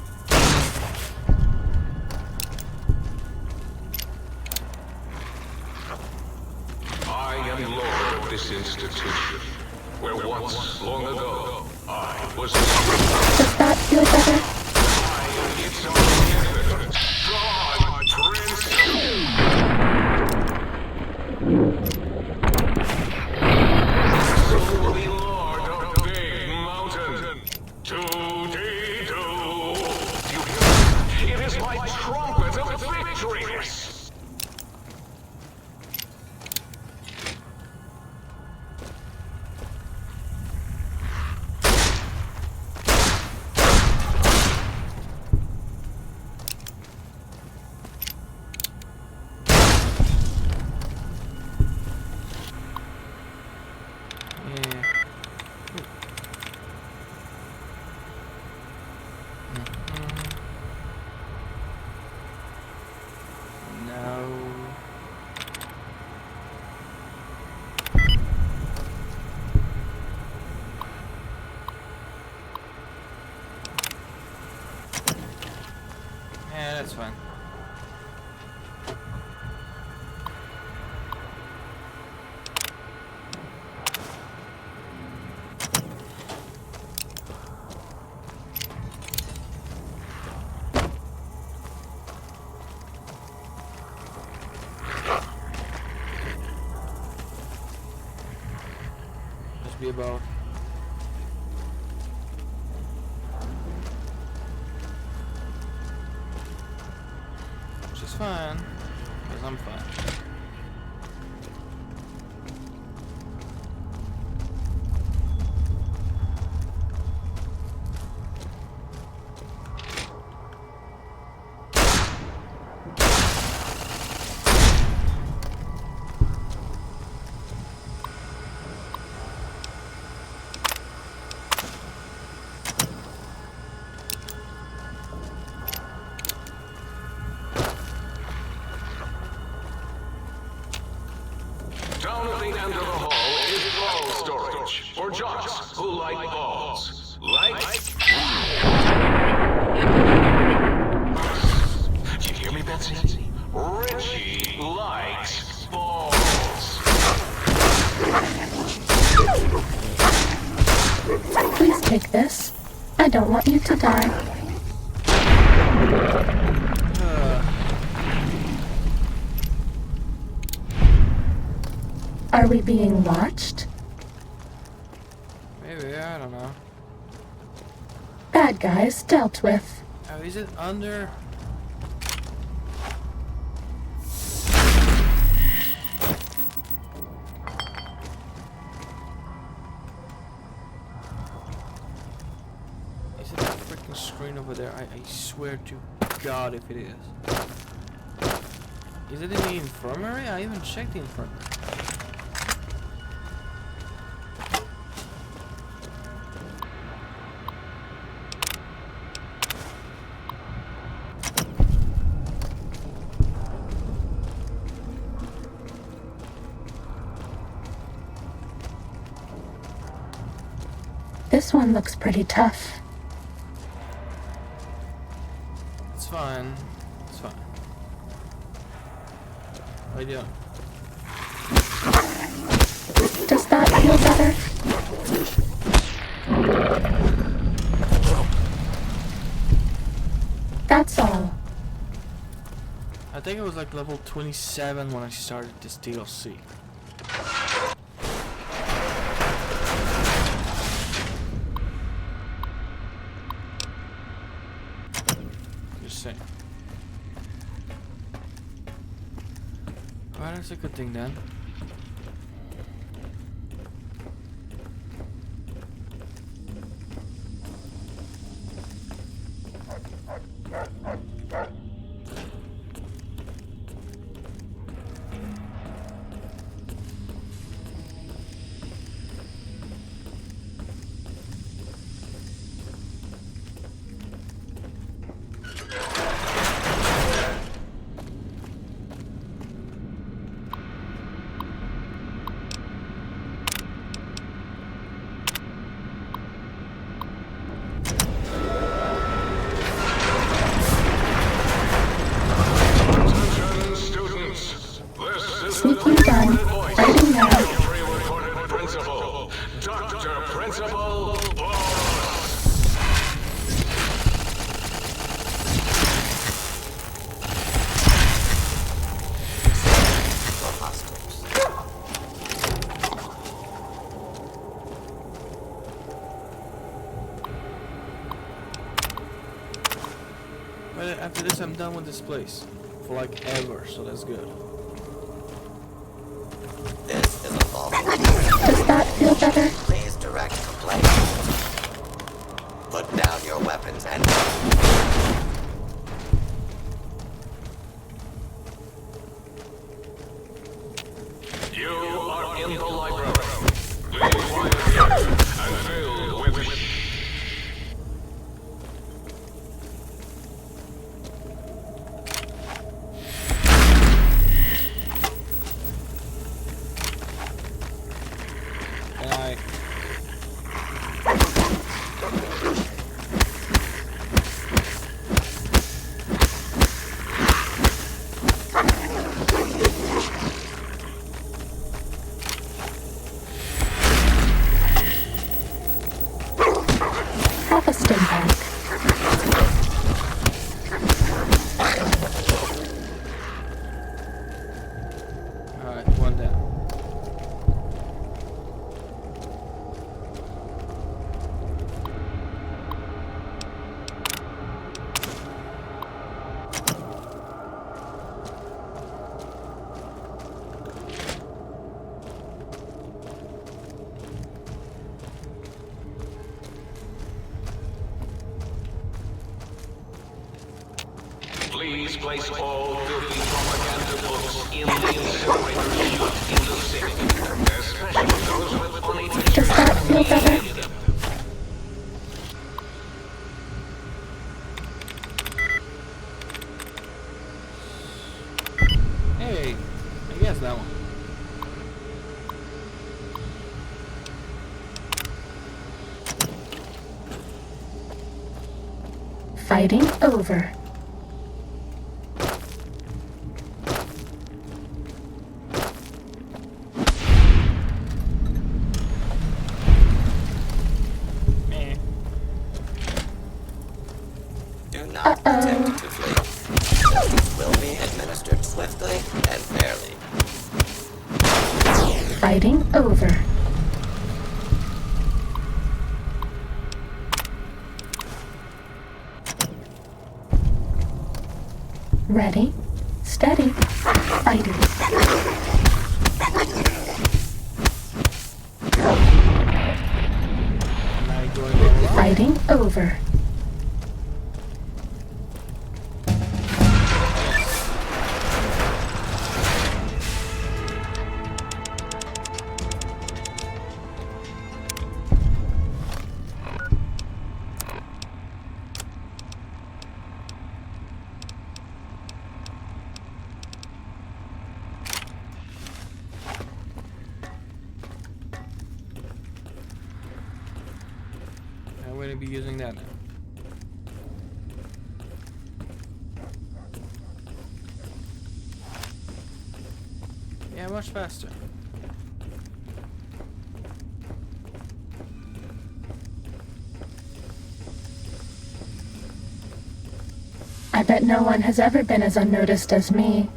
I: I am Lord of this institution, where once, long ago, I was
J: Does that feel better?
I: I am its omnipotent God Prince. So will be Lord of Big Mountain. 2D2. Do you hear? It is my trumpet of victory.
A: Yeah, that's fine. Just be about. Which is fine, because I'm fine.
I: Down at the end of the hall is ball storage for jocks who like balls. Do you hear me, Betsy? Richie likes balls.
J: Please take this. I don't want you to die. Are we being watched?
A: Maybe, I don't know.
J: Bad guys dealt with.
A: Oh, is it under? Is it that freaking screen over there? I swear to God if it is. Is it in the infirmary? I even checked the infirmary.
J: This one looks pretty tough.
A: It's fine. It's fine. What are you doing?
J: Does that feel better? That's all.
A: I think it was like level 27 when I started this DLC. Just saying. Alright, that's a good thing then.
J: Sneaking gun. Fighting now.
B: Principal, Dr. Principal
A: But after this, I'm done with this place. For like ever, so that's good.
H: This is a false.
J: Does that feel better?
H: Please direct complaint. Put down your weapons and...
B: You are in the library. Please quiet here and filled with...
A: And
J: Have a stim pack.
A: alright, one down.
B: Please place all filthy propaganda books in the incinerator chute in the city, especially those with uneven...
J: Does that feel better?
A: Hey, I guess that one.
J: Fighting over.
A: Meh.
H: Do not attempt to flee. Justice will be administered swiftly and fairly.
J: Fighting over. Ready, steady, fighting.
A: Am I going along?
J: Fighting over.
A: I'm going to be using that now. Yeah, much faster.
J: I bet no one has ever been as unnoticed as me.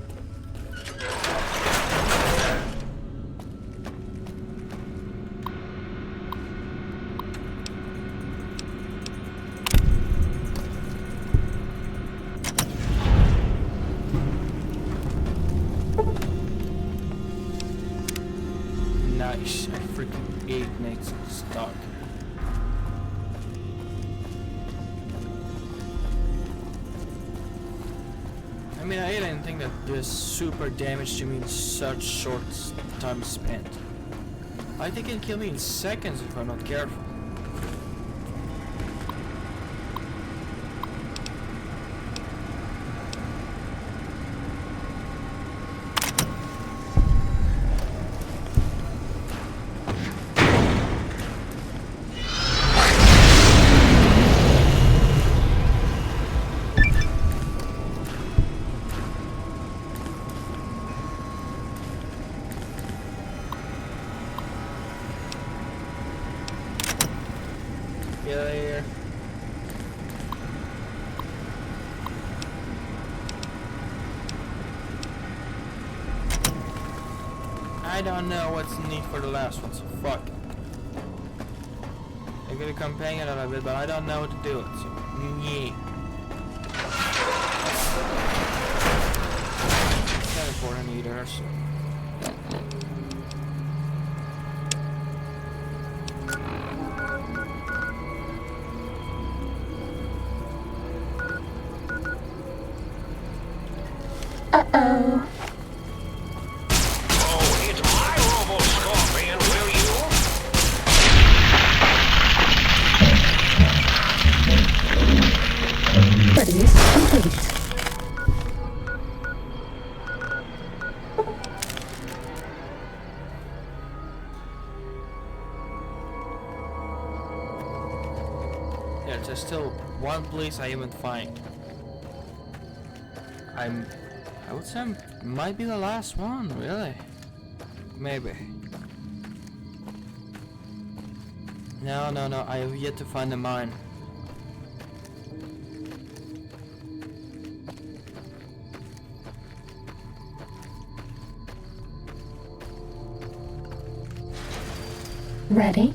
A: Nice. I freaking ate Nate's stock. I mean, I didn't think that does super damage to me in such short time spent. I think it can kill me in seconds if I'm not careful. Get out of here. I don't know what's neat for the last one, so fuck it. I got a companion out of it, but I don't know what to do with it, so yeah. It's not important either, so.
J: Uh-oh.
B: Oh, hit my robo-scorpion, will you?
J: Studies complete.
A: Yeah, there's still one place I haven't find. I would say might be the last one, really. Maybe. No, I have yet to find the mine.
J: Ready,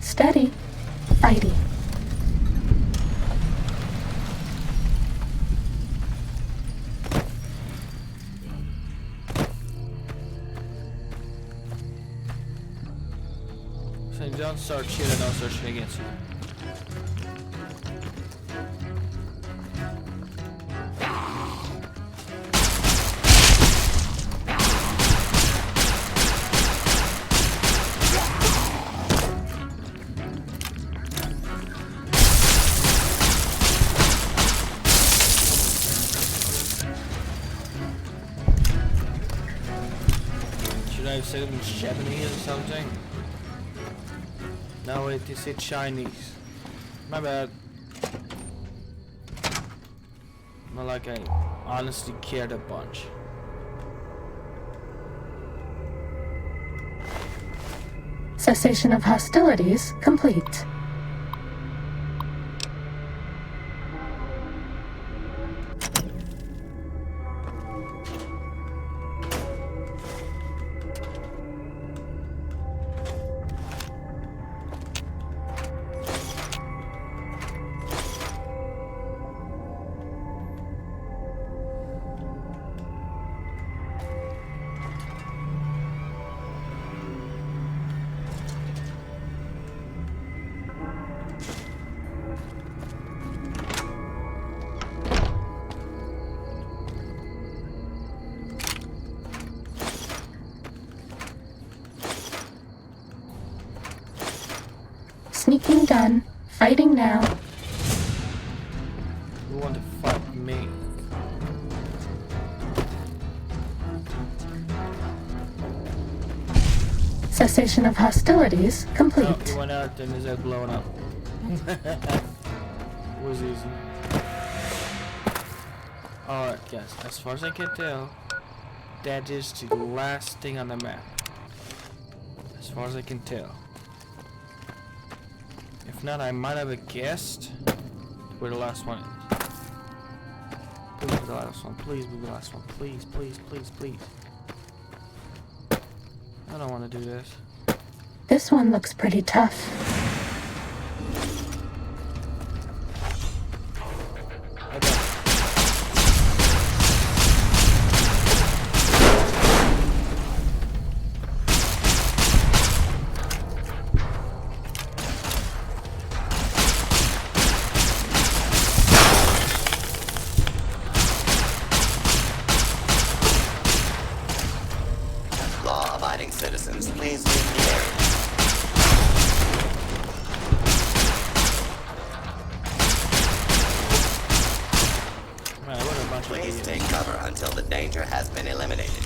J: steady, fighting.
A: So don't start shit and don't start shit against you. Should I have said it in Japanese or something? No, wait, they said Chinese. My bad. Not like I honestly cared a bunch.
J: Cessation of hostilities complete. Thinking done. Fighting now.
A: You want to fight me?
J: Cessation of hostilities complete.
A: Oh, he went out and his head blowing up. It was easy. Alright guys, as far as I can tell, that is the last thing on the map. As far as I can tell. If not, I might have guessed where the last one is. Please be the last one. Please be the last one. Please, please, please, please. I don't want to do this.
J: This one looks pretty tough.
H: Law-abiding citizens, please leave the area.
A: Right, what a bunch of
H: Please
A: idiots.
H: take cover until the danger has been eliminated.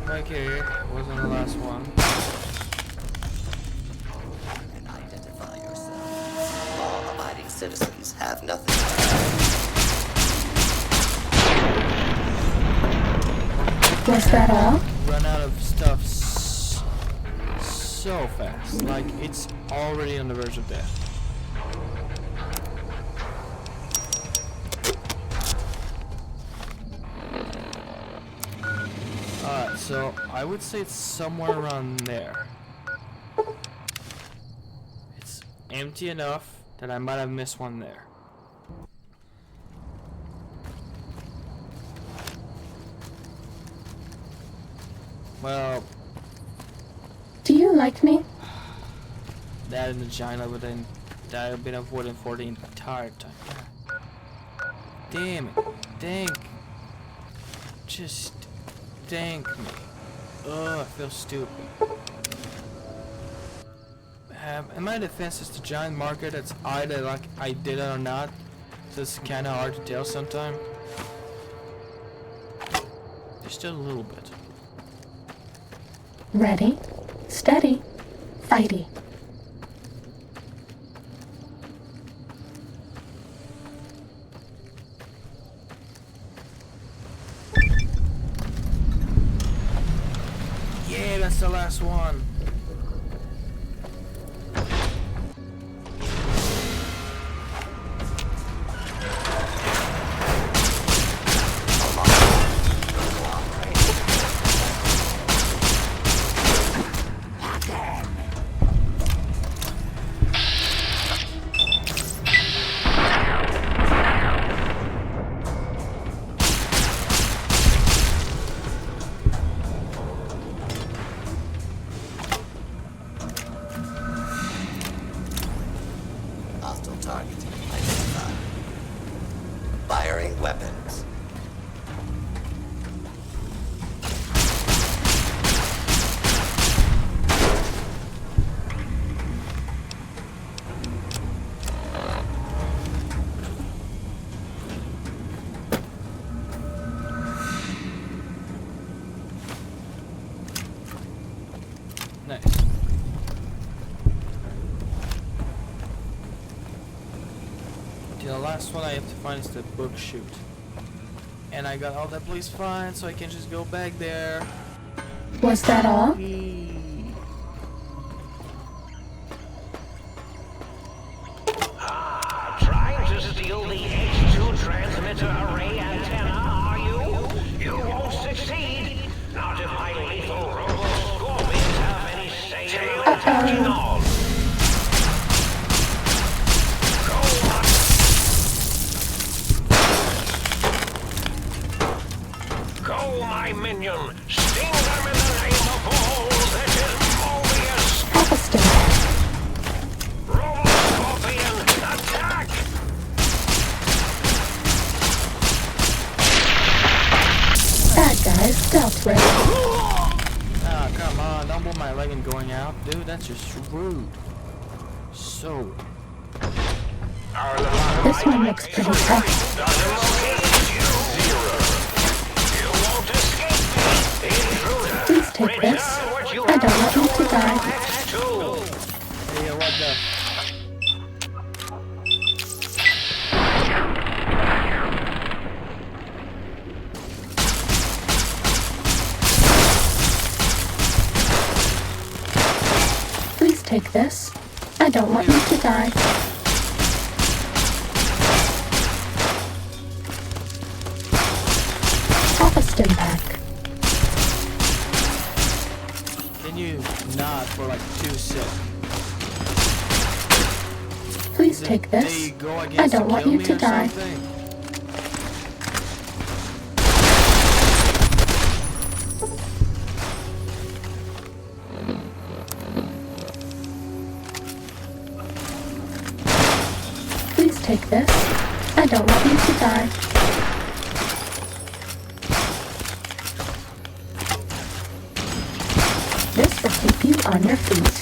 A: Okay, wasn't the last one.
H: And identify yourself. Law-abiding citizens have nothing.
J: Was that all?
A: Run out of stuff so fast. Like, it's already on the verge of death. Alright, so I would say it's somewhere around there. It's empty enough that I might have missed one there. Well,
J: Do you like me?
A: that and the giant over there that I've been avoiding for the entire time. Damn it. Thank. Just thank me. Ugh, I feel stupid. In my defense, it's the giant marker that's either like I did it or not. So it's kinda hard to tell sometimes. Just a little bit.
J: Ready, steady, fighty.
A: Yeah, that's the last one.
H: Hostile target identified. Firing weapons.
A: Nice. The last one I have to find is the book chute. And I got all that place fine, so I can just go back there.
J: Was that all?
B: Trying to steal the H2 transmitter array antenna, are you? You won't succeed. Not if my lethal robo-scorpions have any say in the attacking on. Go, my minion. Sting them in the name of all that is Mobius.
J: Harvesting.
B: Robo-scorpion, attack!
J: Bad guys dealt with.
A: Ah, come on, stumble my leg and going out? Dude, that's just rude. So.
J: This one looks pretty tough. Please take this. I don't want you to die.
A: Hey, what the?
J: Please take this. I don't want you to die. Have a stim pack.
A: Can you not for like 2 seconds?
J: Please take this. I don't want you to die. Please take this. I don't want you to die. This will keep you on your feet.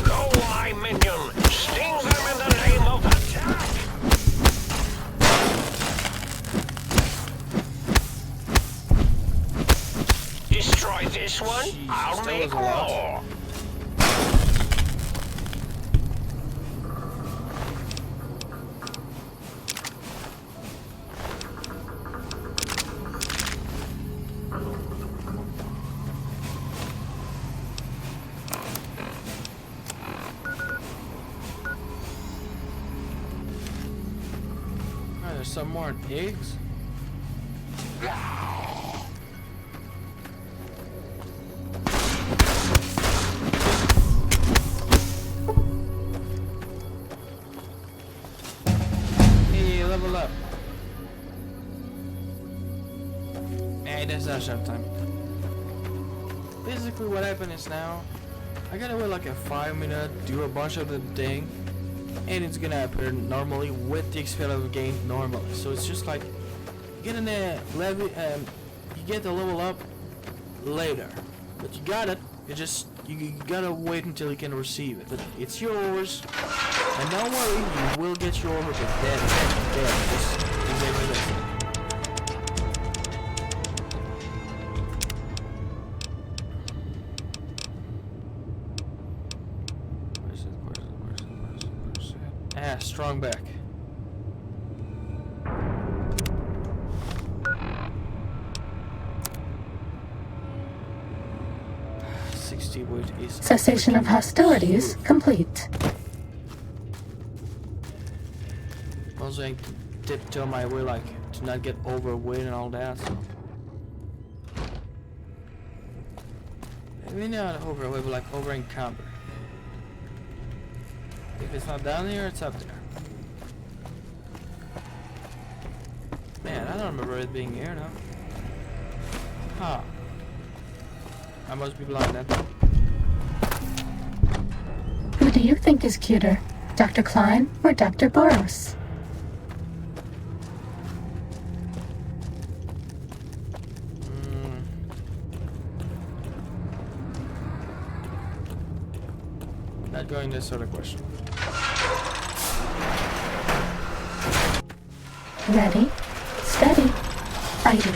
B: Go, my minion! Sting them in the name of attack! Destroy this one, I'll make more!
A: There's some more pigs. Hey, level up. Hey, that's not shop time. Basically what happened is now I gotta wait like a 5 minute, do a bunch of the thing, and it's gonna appear normally with the experience of the game normally. So it's just like you get you get the level up later, but you got it. You gotta wait until you can receive it. But it's yours, and don't worry, you will get your order. But dead. Just exactly this. Ah, strong back.
J: Cessation of hostilities complete.
A: Also, I tiptoe my way, like to not get overweight and all that. So. Maybe not overweight, but like over encumbered. If it's not down here, it's up there. Man, I don't remember it being here now. Huh. I must be blind then.
J: Who do you think is cuter, Dr. Klein or Dr. Boros?
A: Not going this sort of question.
J: Ready, steady, fighting.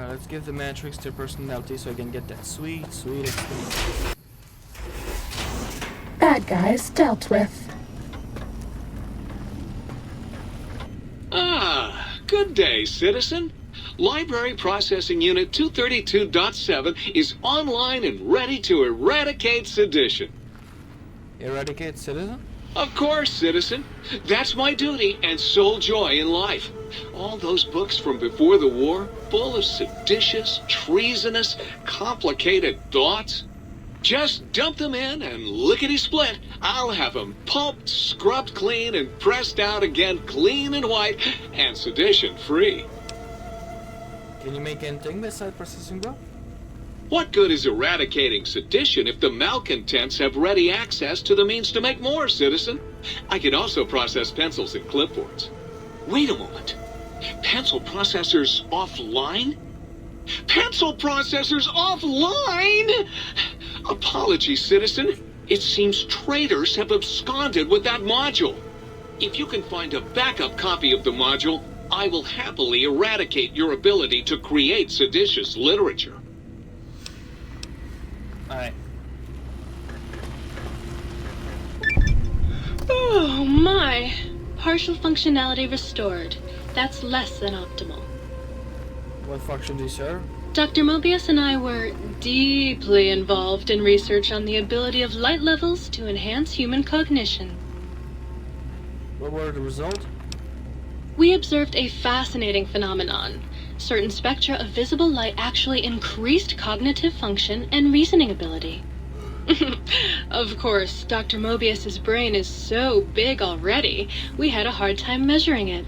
A: Let's give the Matrix their personality so I can get that sweet experience.
J: Bad guys dealt with.
K: Ah, good day, citizen. Library Processing Unit 232.7 is online and ready to eradicate sedition.
A: Eradicate citizen?
K: Of course, citizen. That's my duty and sole joy in life. All those books from before the war, full of seditious, treasonous, complicated thoughts. Just dump them in and lickety-split. I'll have them pulped, scrubbed clean, and pressed out again clean and white and sedition-free.
A: Can you make anything besides processing, bro?
K: What good is eradicating sedition if the malcontents have ready access to the means to make more, citizen? I can also process pencils and clipboards. Wait a moment. Pencil processors offline? Pencil processors offline? Apologies, citizen. It seems traitors have absconded with that module. If you can find a backup copy of the module, I will happily eradicate your ability to create seditious literature.
A: Alright.
G: Oh my! Partial functionality restored. That's less than optimal.
A: What function do you serve?
G: Dr. Mobius and I were deeply involved in research on the ability of light levels to enhance human cognition.
A: What were the results?
G: We observed a fascinating phenomenon. Certain spectra of visible light actually increased cognitive function and reasoning ability. Of course, Dr. Mobius's brain is so big already, we had a hard time measuring it.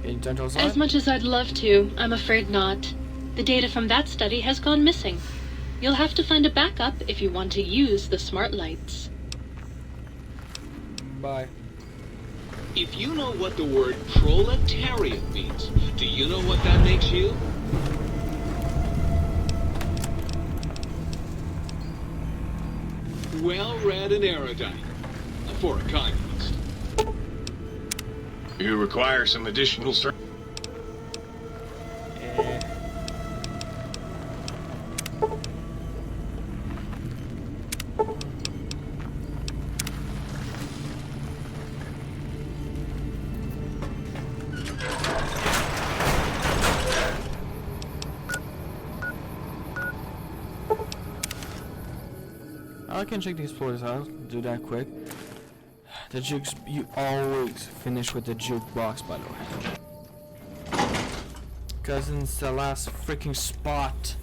A: Can you turn to the side?
G: As much as I'd love to, I'm afraid not. The data from that study has gone missing. You'll have to find a backup if you want to use the smart lights.
A: Bye.
K: If you know what the word proletariat means, do you know what that makes you? Well-read and erudite. For a communist.
F: You require some additional service?
A: I can check the explorer's house. Do that quick. The jukes, you always finish with the jukebox, by the way. Cause it's the last freaking spot.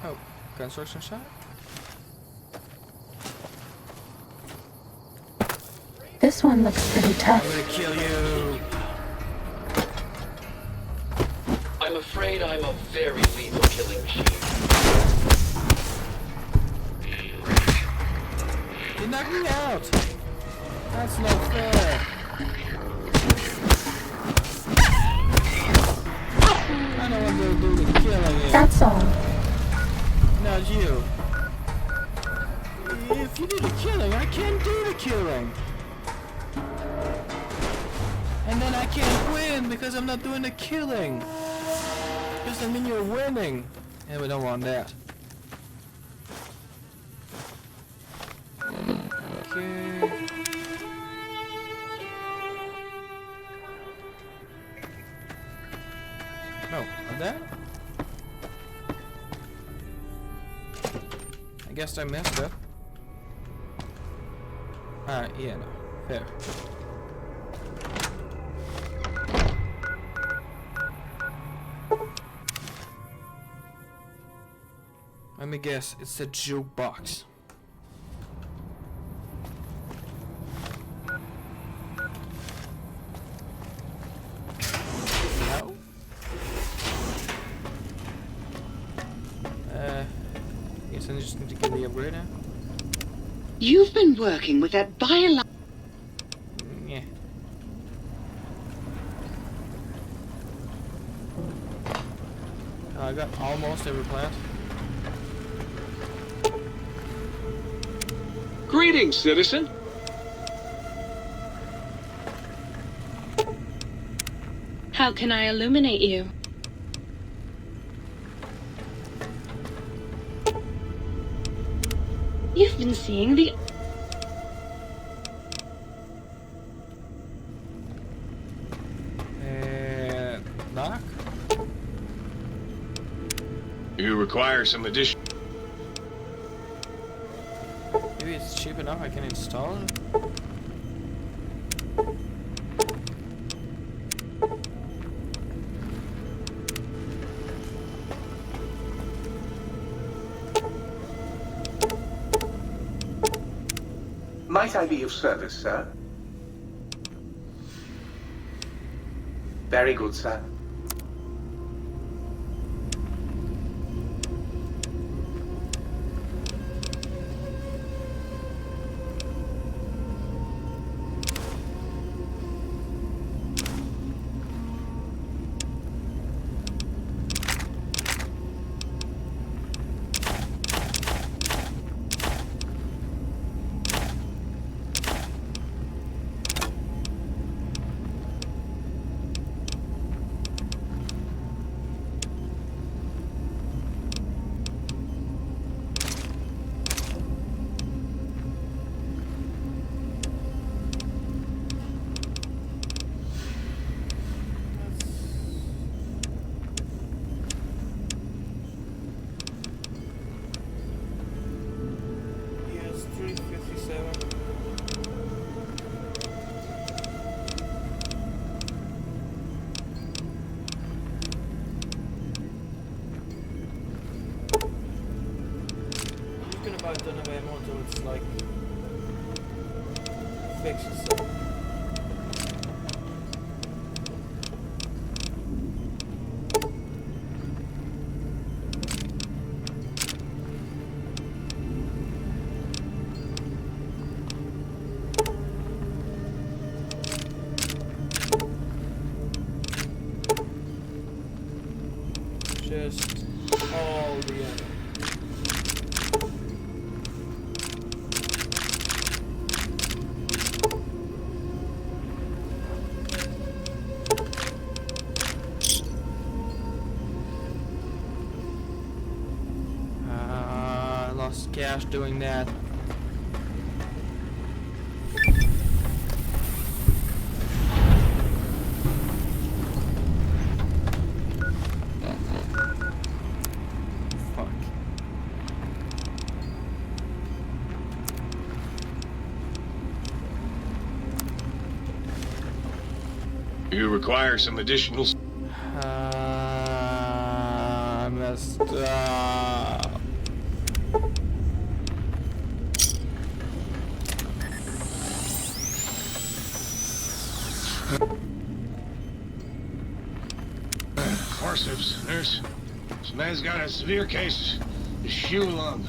A: Oh, construction shot?
J: This one looks pretty
A: I'm
J: tough.
A: gonna kill you.
L: I'm afraid I'm a very lethal killing machine.
A: You knocked me out. That's not fair. I don't want to do the killing here.
J: That's all.
A: Not you. If you do the killing, I can't do the killing. And then I can't win because I'm not doing the killing. Doesn't mean you're winning. And we don't want that. Okay. No, not that? I guess I messed up. Alright, yeah, no. Fair. Let me guess, it's the jukebox. No? Guess I just need to get the upgrade now.
E: You've been working with that biological...
A: Yeah. I got almost every plant.
K: Greetings, citizen.
G: How can I illuminate you? You've been seeing the...
A: Knock?
F: You require some additional...
A: Maybe it's cheap enough I can install it?
M: Might I be of service, sir? Very good, sir.
A: Yes, 357. I'm just gonna buy a ton of ammo until it's like fixed itself. Just all the ammo. I lost cash doing that. Fuck.
F: You require some additional...
A: I messed up.
F: Forceps, nurse. This man's got a severe case of shoe lung.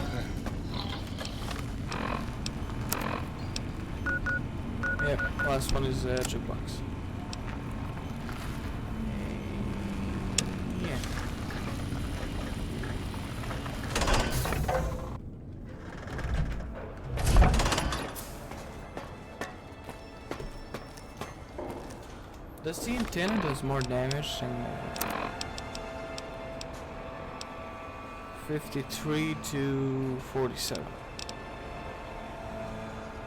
A: Yep, last one is jukebox. Yeah. Does the antenna does more damage than 53 to 47?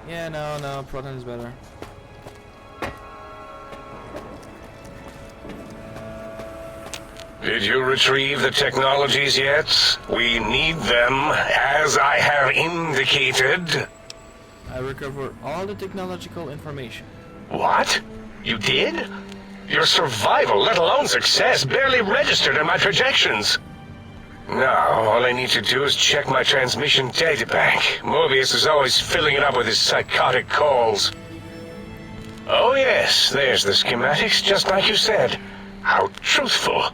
A: Yeah, no, Proton is better.
B: Did you retrieve the technologies yet? We need them, as I have indicated.
A: I recovered all the technological information.
B: What? You did? Your survival, let alone success, barely registered in my projections. Now, all I need to do is check my transmission databank. Mobius is always filling it up with his psychotic calls. Oh yes, there's the schematics, just like you said. How truthful.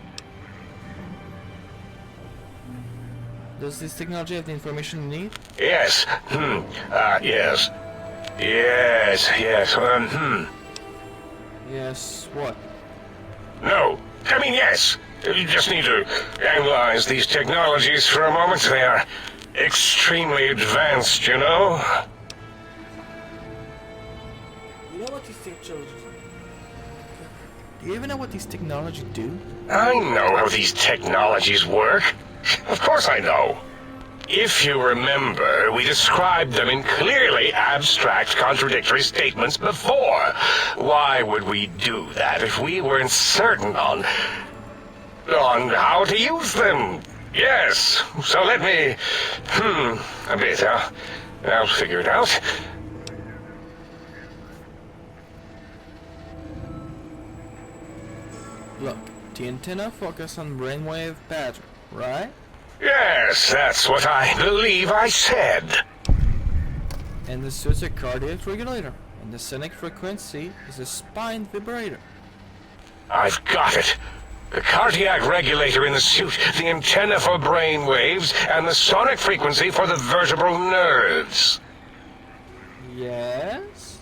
A: Does this technology have the information you need?
B: Yes. Yes. Yes.
A: Yes, what?
B: No. I mean, yes. You just need to analyze these technologies for a moment. They are extremely advanced, you know?
A: You know what these technologies do? you even know what these technologies do?
B: I know how these technologies work. Of course I know. If you remember, we described them in clearly abstract, contradictory statements before. Why would we do that if we weren't certain on how to use them? Yes, so let me... a bit. I'll figure it out.
A: Look, the antenna focus on brainwave pattern, right?
B: Yes, that's what I believe I said.
A: And the suit's a cardiac regulator, and the sonic frequency is a spine vibrator.
B: I've got it. The cardiac regulator in the suit, the antenna for brain waves, and the sonic frequency for the vertebral nerves.
A: Yes?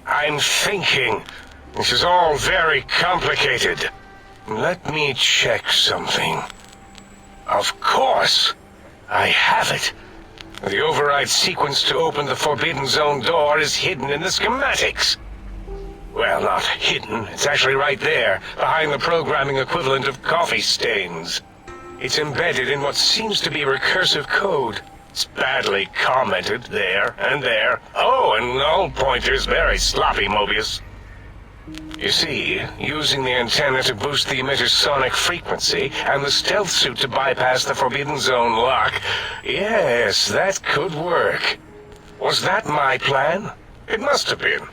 B: I'm thinking. This is all very complicated. Let me check something. Of course. I have it. The override sequence to open the Forbidden Zone door is hidden in the schematics. Well, not hidden. It's actually right there, behind the programming equivalent of coffee stains. It's embedded in what seems to be recursive code. It's badly commented there and there. Oh, and null pointers very sloppy, Mobius. You see, using the antenna to boost the emitter's sonic frequency, and the stealth suit to bypass the Forbidden Zone lock, yes, that could work. Was that my plan? It must have been.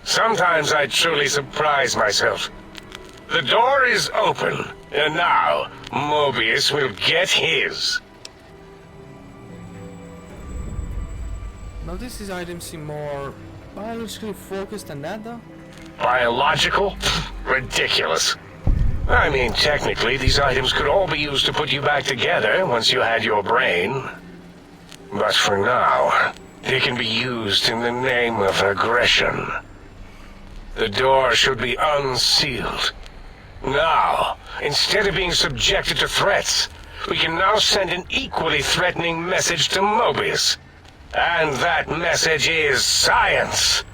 B: Sometimes I truly surprise myself. The door is open, and now Mobius will get his.
A: Notice these items seem more biologically focused than that, though?
B: Biological? Ridiculous. I mean, technically, these items could all be used to put you back together once you had your brain. But for now, they can be used in the name of aggression. The door should be unsealed. Now, instead of being subjected to threats, we can now send an equally threatening message to Mobius. And that message is science.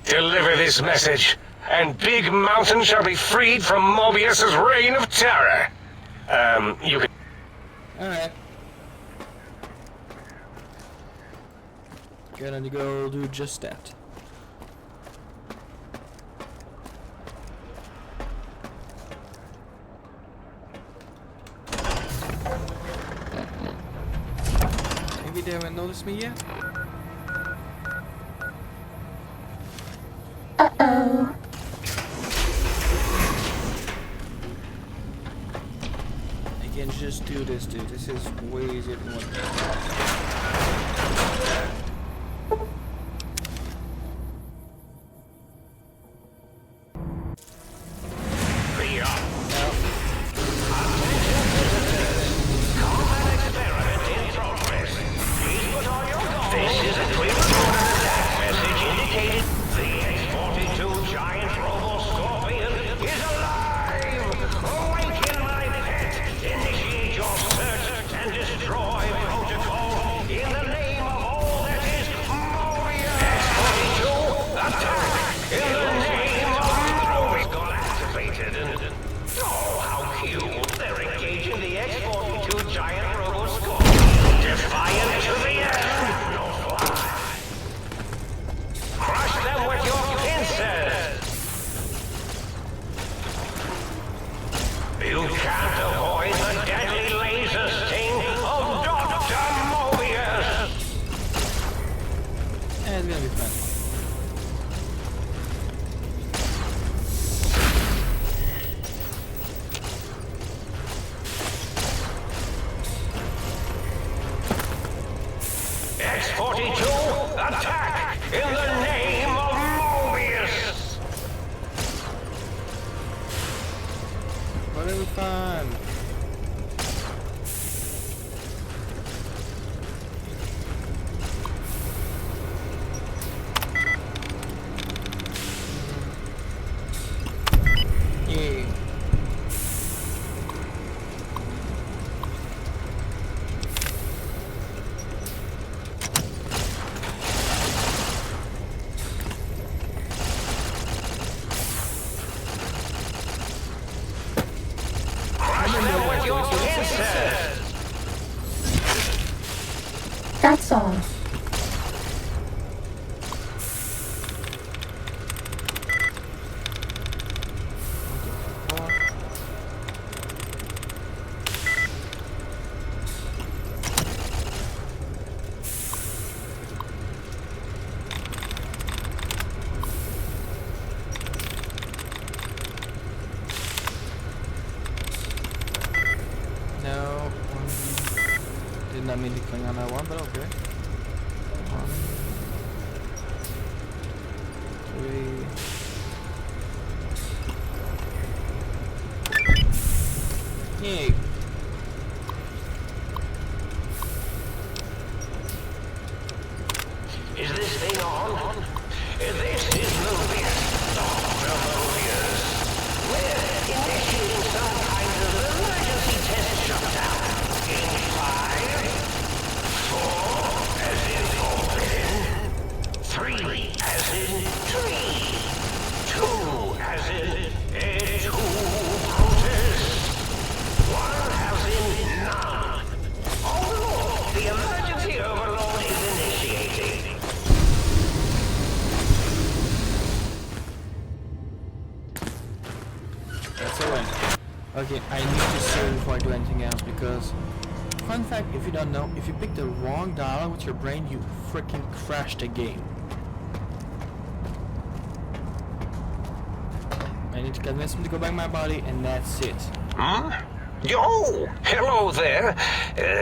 B: Deliver this message, and Big Mountain shall be freed from Mobius's reign of terror. You can...
A: Alright. Gonna go do just that. Maybe they haven't noticed me yet?
J: Uh-oh.
A: I can just do this, dude. This is way easier than what... It's gonna be fun.
B: X-42, attack in the name of Mobius!
A: Gonna be fun. Yeah.
J: That's all.
A: did not mean to cling on that one, but okay. 1, 3. Yay.
B: Is this thing on? This is Mobius. Dr. Mobius. We're initiating some kind of emergency test shutdown. In 5, 4, as in forbidden. 3, as in tree. 2, as in two protest. 1, as in none. Oh Lord, the emergency overload is initiating.
A: That's a win. Okay, I need to save before I do anything else because, fun fact, if you don't know, if you pick the wrong dialogue with your brain, you freaking crash the game. I need to convince him to go back in my body, and that's it.
B: Hmm? Oh, hello there.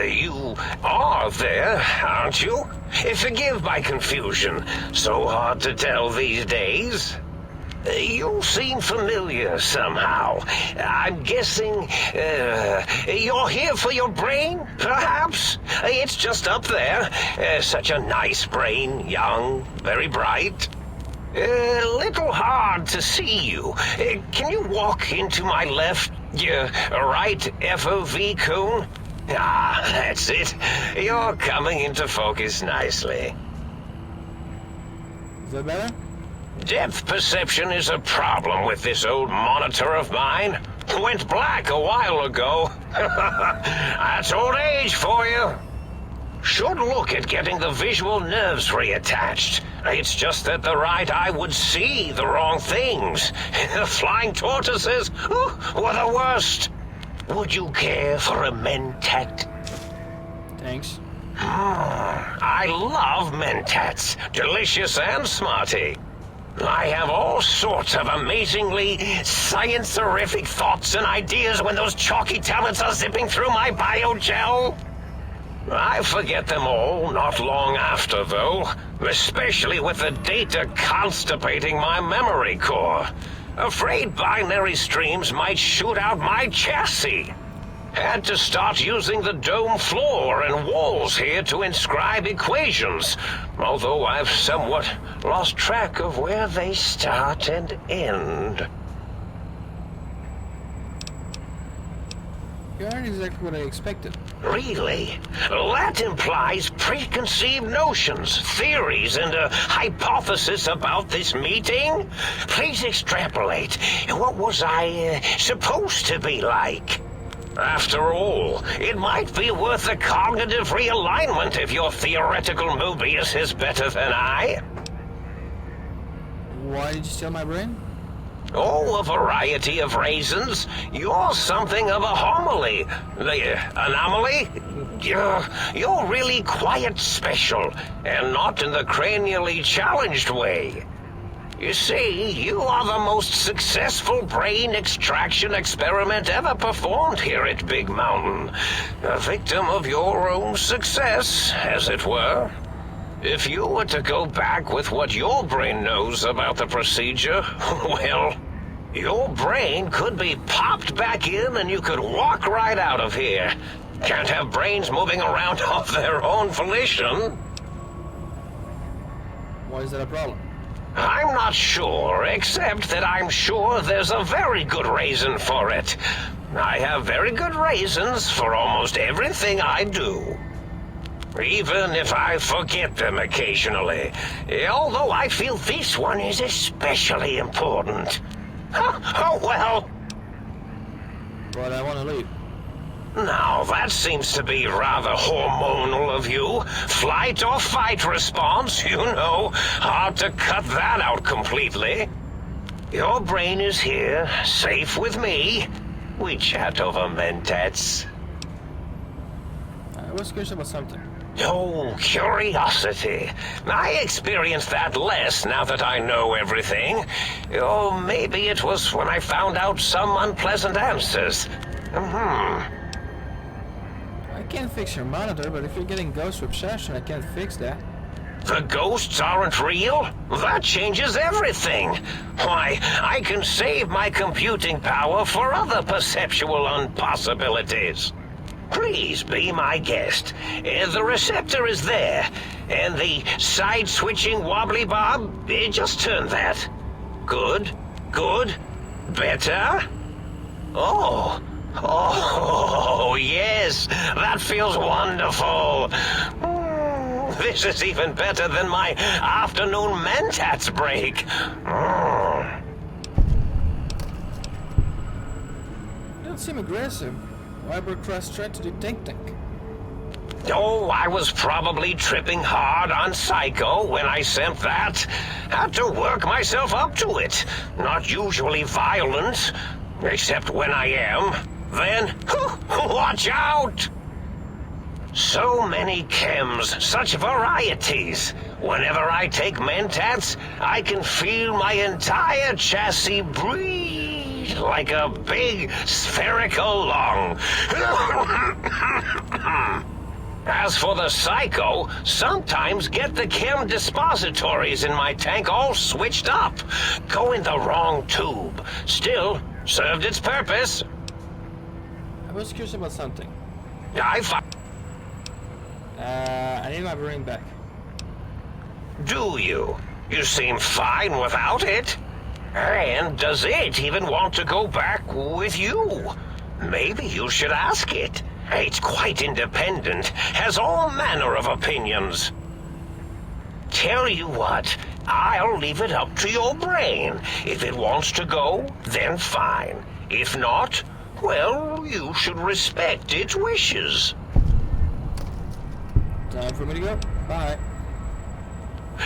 B: You are there, aren't you? Forgive my confusion. So hard to tell these days. You seem familiar somehow. I'm guessing, you're here for your brain, perhaps? It's just up there. Such a nice brain, young, very bright. Little hard to see you. Can you walk into my left, right FOV cone? Ah, that's it. You're coming into focus nicely.
A: Is that better?
B: Depth perception is a problem with this old monitor of mine. Went black a while ago. That's old age for you. Should look at getting the visual nerves reattached. It's just that the right eye would see the wrong things. Flying tortoises were the worst. Would you care for a mentat?
A: Thanks.
B: I love mentats. Delicious and smarty. I have all sorts of amazingly science-terrific thoughts and ideas when those chalky talents are zipping through my biogel. I forget them all not long after, though, especially with the data constipating my memory core. Afraid binary streams might shoot out my chassis. Had to start using the dome floor and walls here to inscribe equations, although I've somewhat lost track of where they start and end.
A: You aren't exactly what I expected.
B: Really? That implies preconceived notions, theories, and a hypothesis about this meeting? Please extrapolate. What was I supposed to be like? After all, it might be worth a cognitive realignment if your theoretical Mobius is better than I.
A: Why did you steal my brain?
B: Oh, a variety of reasons. You're something of a homily. Anomaly? You're really quite special, and not in the cranially challenged way. You see, you are the most successful brain extraction experiment ever performed here at Big Mountain. A victim of your own success, as it were. If you were to go back with what your brain knows about the procedure, well, your brain could be popped back in and you could walk right out of here. Can't have brains moving around of their own volition.
A: Why is that a problem?
B: I'm not sure, except that I'm sure there's a very good reason for it. I have very good reasons for almost everything I do. Even if I forget them occasionally. Although I feel this one is especially important. Oh well.
A: But I want to leave.
B: Now, that seems to be rather hormonal of you. Flight or fight response, you know. Hard to cut that out completely. Your brain is here, safe with me. We chat over mentats.
A: I was curious about something.
B: Oh, curiosity. I experience that less now that I know everything. Or maybe it was when I found out some unpleasant answers.
A: I can't fix your monitor, but if you're getting ghost obsession, I can't fix that.
B: The ghosts aren't real? That changes everything. Why, I can save my computing power for other perceptual impossibilities. Please be my guest. The receptor is there, and the side-switching wobbly bob, just turn that. Good, good, better. Oh, yes, that feels wonderful. This is even better than my afternoon mentats break.
A: You don't seem aggressive. Why were cross-thread to detecting?
B: Oh, I was probably tripping hard on Psycho when I sent that. Had to work myself up to it. Not usually violent, except when I am. Then, watch out! So many chems, such varieties. Whenever I take mentats, I can feel my entire chassis breathe like a big spherical lung. As for the Psycho, sometimes get the chem dispositories in my tank all switched up. Go in the wrong tube. Still, served its purpose.
A: I was curious about something. I need my brain back.
B: Do you? You seem fine without it. And does it even want to go back with you? Maybe you should ask it. It's quite independent, has all manner of opinions. Tell you what, I'll leave it up to your brain. If it wants to go, then fine. If not, well, you should respect its wishes.
A: Time for me to go. Bye.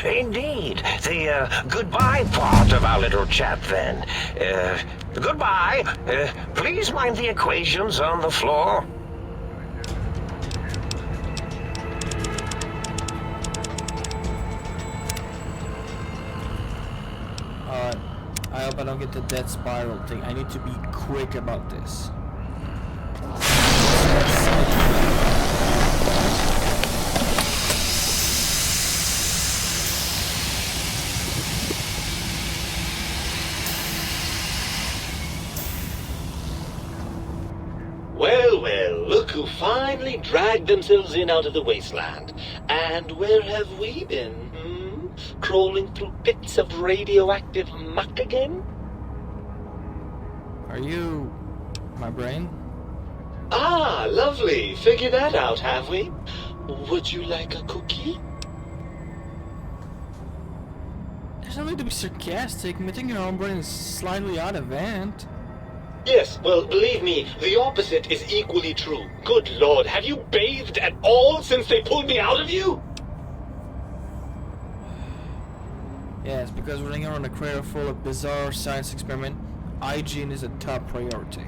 B: Indeed. The goodbye part of our little chat then. Goodbye. Please mind the equations on the floor.
A: I hope I don't get the death spiral thing. I need to be quick about this.
N: Well, look who finally dragged themselves in out of the wasteland. And where have we been, Crawling through pits of radioactive muck again?
A: Are you... my brain?
N: Ah, lovely. Figured that out, have we? Would you like a cookie?
A: There's no need to be sarcastic. Admitting your own brain is slightly out of hand.
N: Yes, well, believe me, the opposite is equally true. Good lord, have you bathed at all since they pulled me out of you?
A: Yes, because running around a crater full of bizarre science experiment, hygiene is a top priority.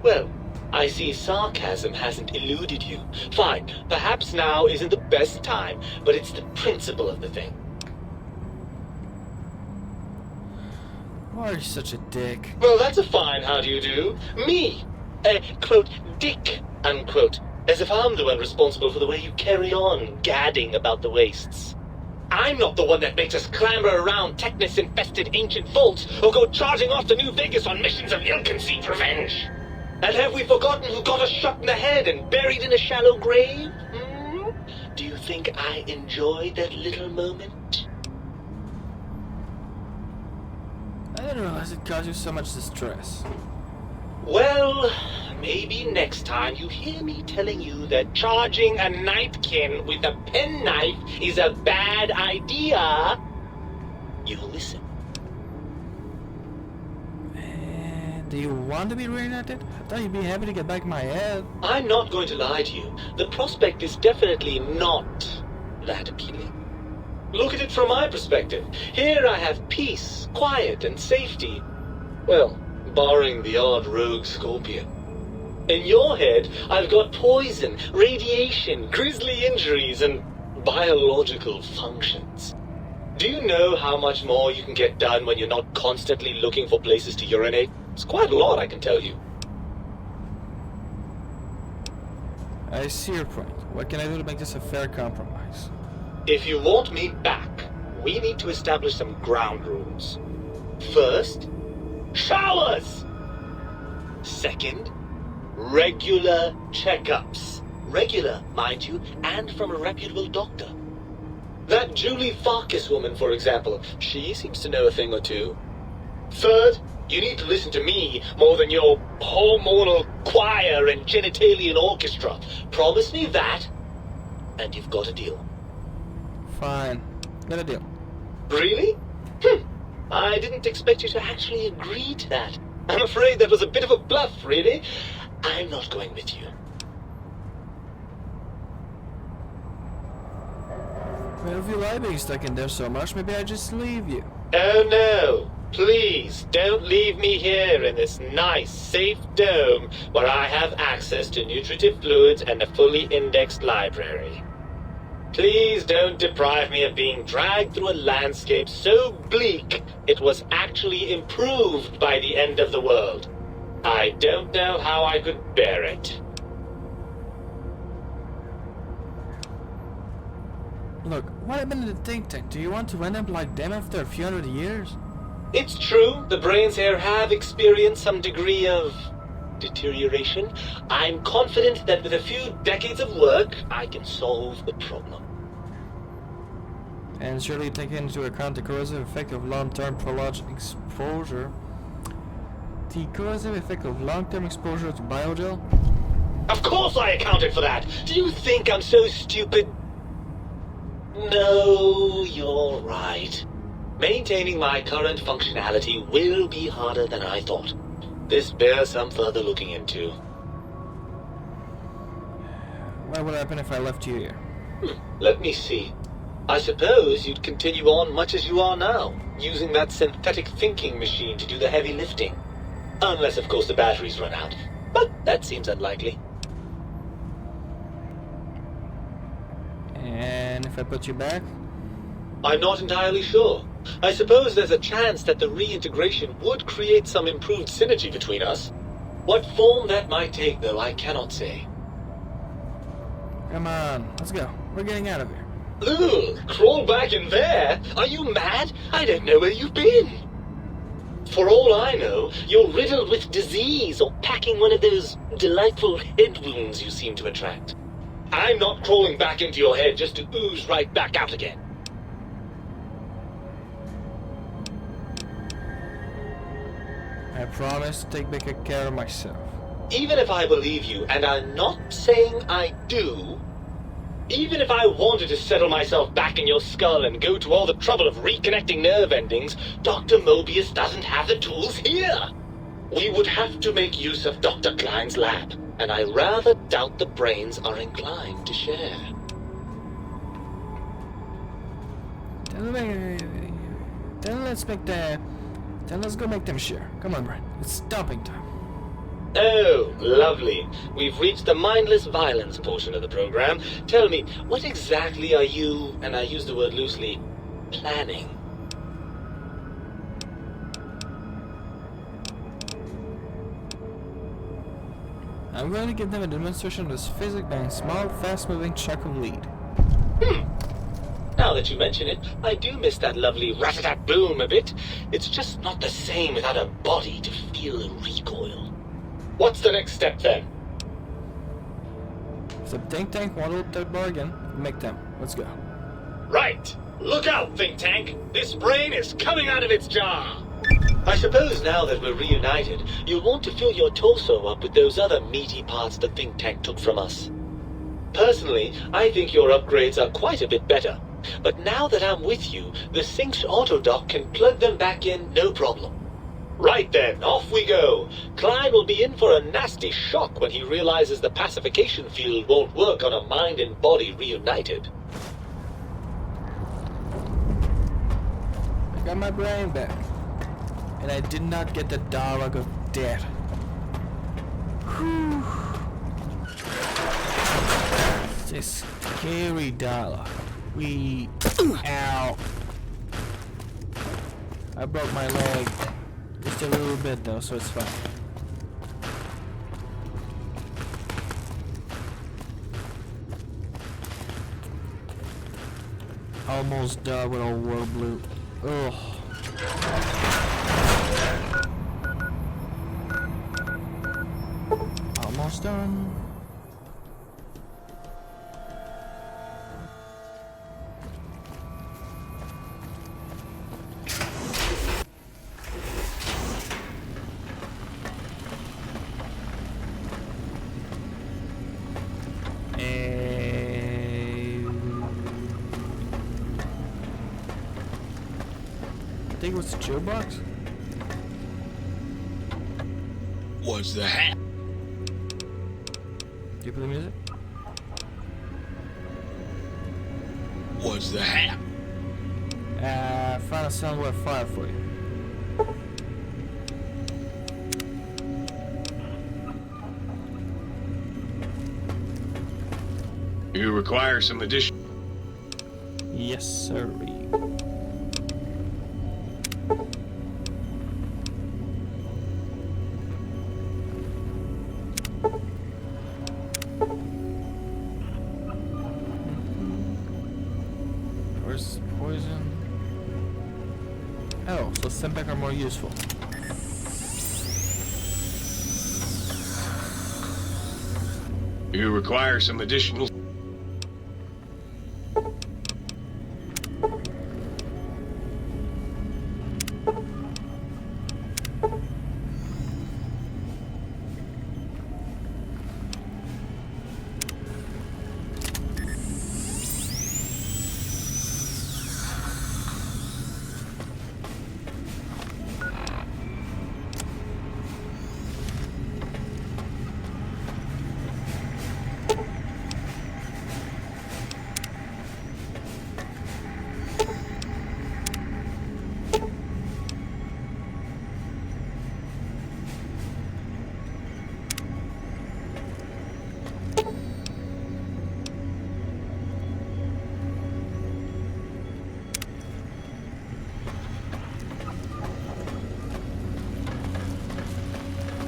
N: Well, I see sarcasm hasn't eluded you. Fine, perhaps now isn't the best time, but it's the principle of the thing.
A: Why are you such a dick?
N: Well, that's a fine how do you do. Me, quote, dick, unquote, as if I'm the one responsible for the way you carry on gadding about the wastes. I'm not the one that makes us clamber around Technus-infested ancient vaults or go charging off to New Vegas on missions of ill-conceived revenge. And have we forgotten who got us shot in the head and buried in a shallow grave? Do you think I enjoyed that little moment?
A: I didn't realize it caused you so much distress.
N: Well, maybe next time you hear me telling you that charging a napkin with a penknife is a bad idea, you'll listen.
A: Do you want to be reenacted? I thought you'd be happy to get back my head.
N: I'm not going to lie to you. The prospect is definitely not that appealing. Look at it from my perspective. Here I have peace, quiet, and safety. Well, barring the odd rogue scorpion. In your head, I've got poison, radiation, grisly injuries, and biological functions. Do you know how much more you can get done when you're not constantly looking for places to urinate? It's quite a lot, I can tell you.
A: I see your point. What can I do to make this a fair compromise?
N: If you want me back, we need to establish some ground rules. First, showers! Second, regular checkups. Regular, mind you, and from a reputable doctor. That Julie Farkas woman, for example, she seems to know a thing or two. Third, you need to listen to me more than your hormonal choir and genitalian orchestra. Promise me that, and you've got a deal.
A: Fine. Got a deal.
N: Really? I didn't expect you to actually agree to that. I'm afraid that was a bit of a bluff, really. I'm not going with you.
A: Well, if you like being stuck in there so much, maybe I just leave you.
N: Oh no. Please, don't leave me here in this nice, safe dome where I have access to nutritive fluids and a fully indexed library. Please don't deprive me of being dragged through a landscape so bleak it was actually improved by the end of the world. I don't know how I could bear it.
A: Look, what happened to the think tank? Do you want to end up like them after a few hundred years?
N: It's true, the brains here have experienced some degree of deterioration. I'm confident that with a few decades of work, I can solve the problem.
A: And surely take into account the corrosive effect of long-term prolonged exposure. The corrosive effect of long-term exposure to biogel?
N: Of course I accounted for that! Do you think I'm so stupid? No, you're right. Maintaining my current functionality will be harder than I thought. This bears some further looking into.
A: What would happen if I left you here?
N: Let me see. I suppose you'd continue on much as you are now, using that synthetic thinking machine to do the heavy lifting. Unless, of course, the batteries run out. But that seems unlikely.
A: And if I put you back?
N: I'm not entirely sure. I suppose there's a chance that the reintegration would create some improved synergy between us. What form that might take, though, I cannot say.
A: Come on, let's go. We're getting out of here.
N: Ugh, crawl back in there? Are you mad? I don't know where you've been. For all I know, you're riddled with disease or packing one of those delightful head wounds you seem to attract. I'm not crawling back into your head just to ooze right back out again.
A: I promise to take better care of myself.
N: Even if I believe you, and I'm not saying I do, even if I wanted to settle myself back in your skull and go to all the trouble of reconnecting nerve endings, Dr. Mobius doesn't have the tools here. We would have to make use of Dr. Klein's lab, and I rather doubt the brains are inclined to share.
A: Then let's go make them share. Come on, Brent. It's stopping time.
N: Oh, lovely. We've reached the mindless violence portion of the program. Tell me, what exactly are you, and I use the word loosely, planning?
A: I'm going to give them a demonstration of this physics by a small, fast-moving chunk of lead.
N: Now that you mention it, I do miss that lovely rat-a-tat-boom a bit. It's just not the same without a body to feel the recoil. What's the next step, then?
A: If the think tank want to the bargain, make them. Let's go.
N: Right! Look out, think tank! This brain is coming out of its jar! I suppose now that we're reunited, you'll want to fill your torso up with those other meaty parts the think tank took from us. Personally, I think your upgrades are quite a bit better. But now that I'm with you, the Sync's autodock can plug them back in no problem. Right then, off we go. Klein will be in for a nasty shock when he realizes the pacification field won't work on a mind and body reunited.
A: I got my brain back. And I did not get the dialogue of death. Whew. This scary dialogue. Ow. I broke my leg. Just a little bit though, so it's fine. Almost done with old world blue. Ugh. Almost done. I think it was the Joe box.
I: What's the hat?
A: Do you play music?
I: What's the hat?
A: Find a sound worth fire for you.
F: You require some addition.
A: Yes, sir. Where's poison? Oh, so Sempec are more useful.
F: You require some additional.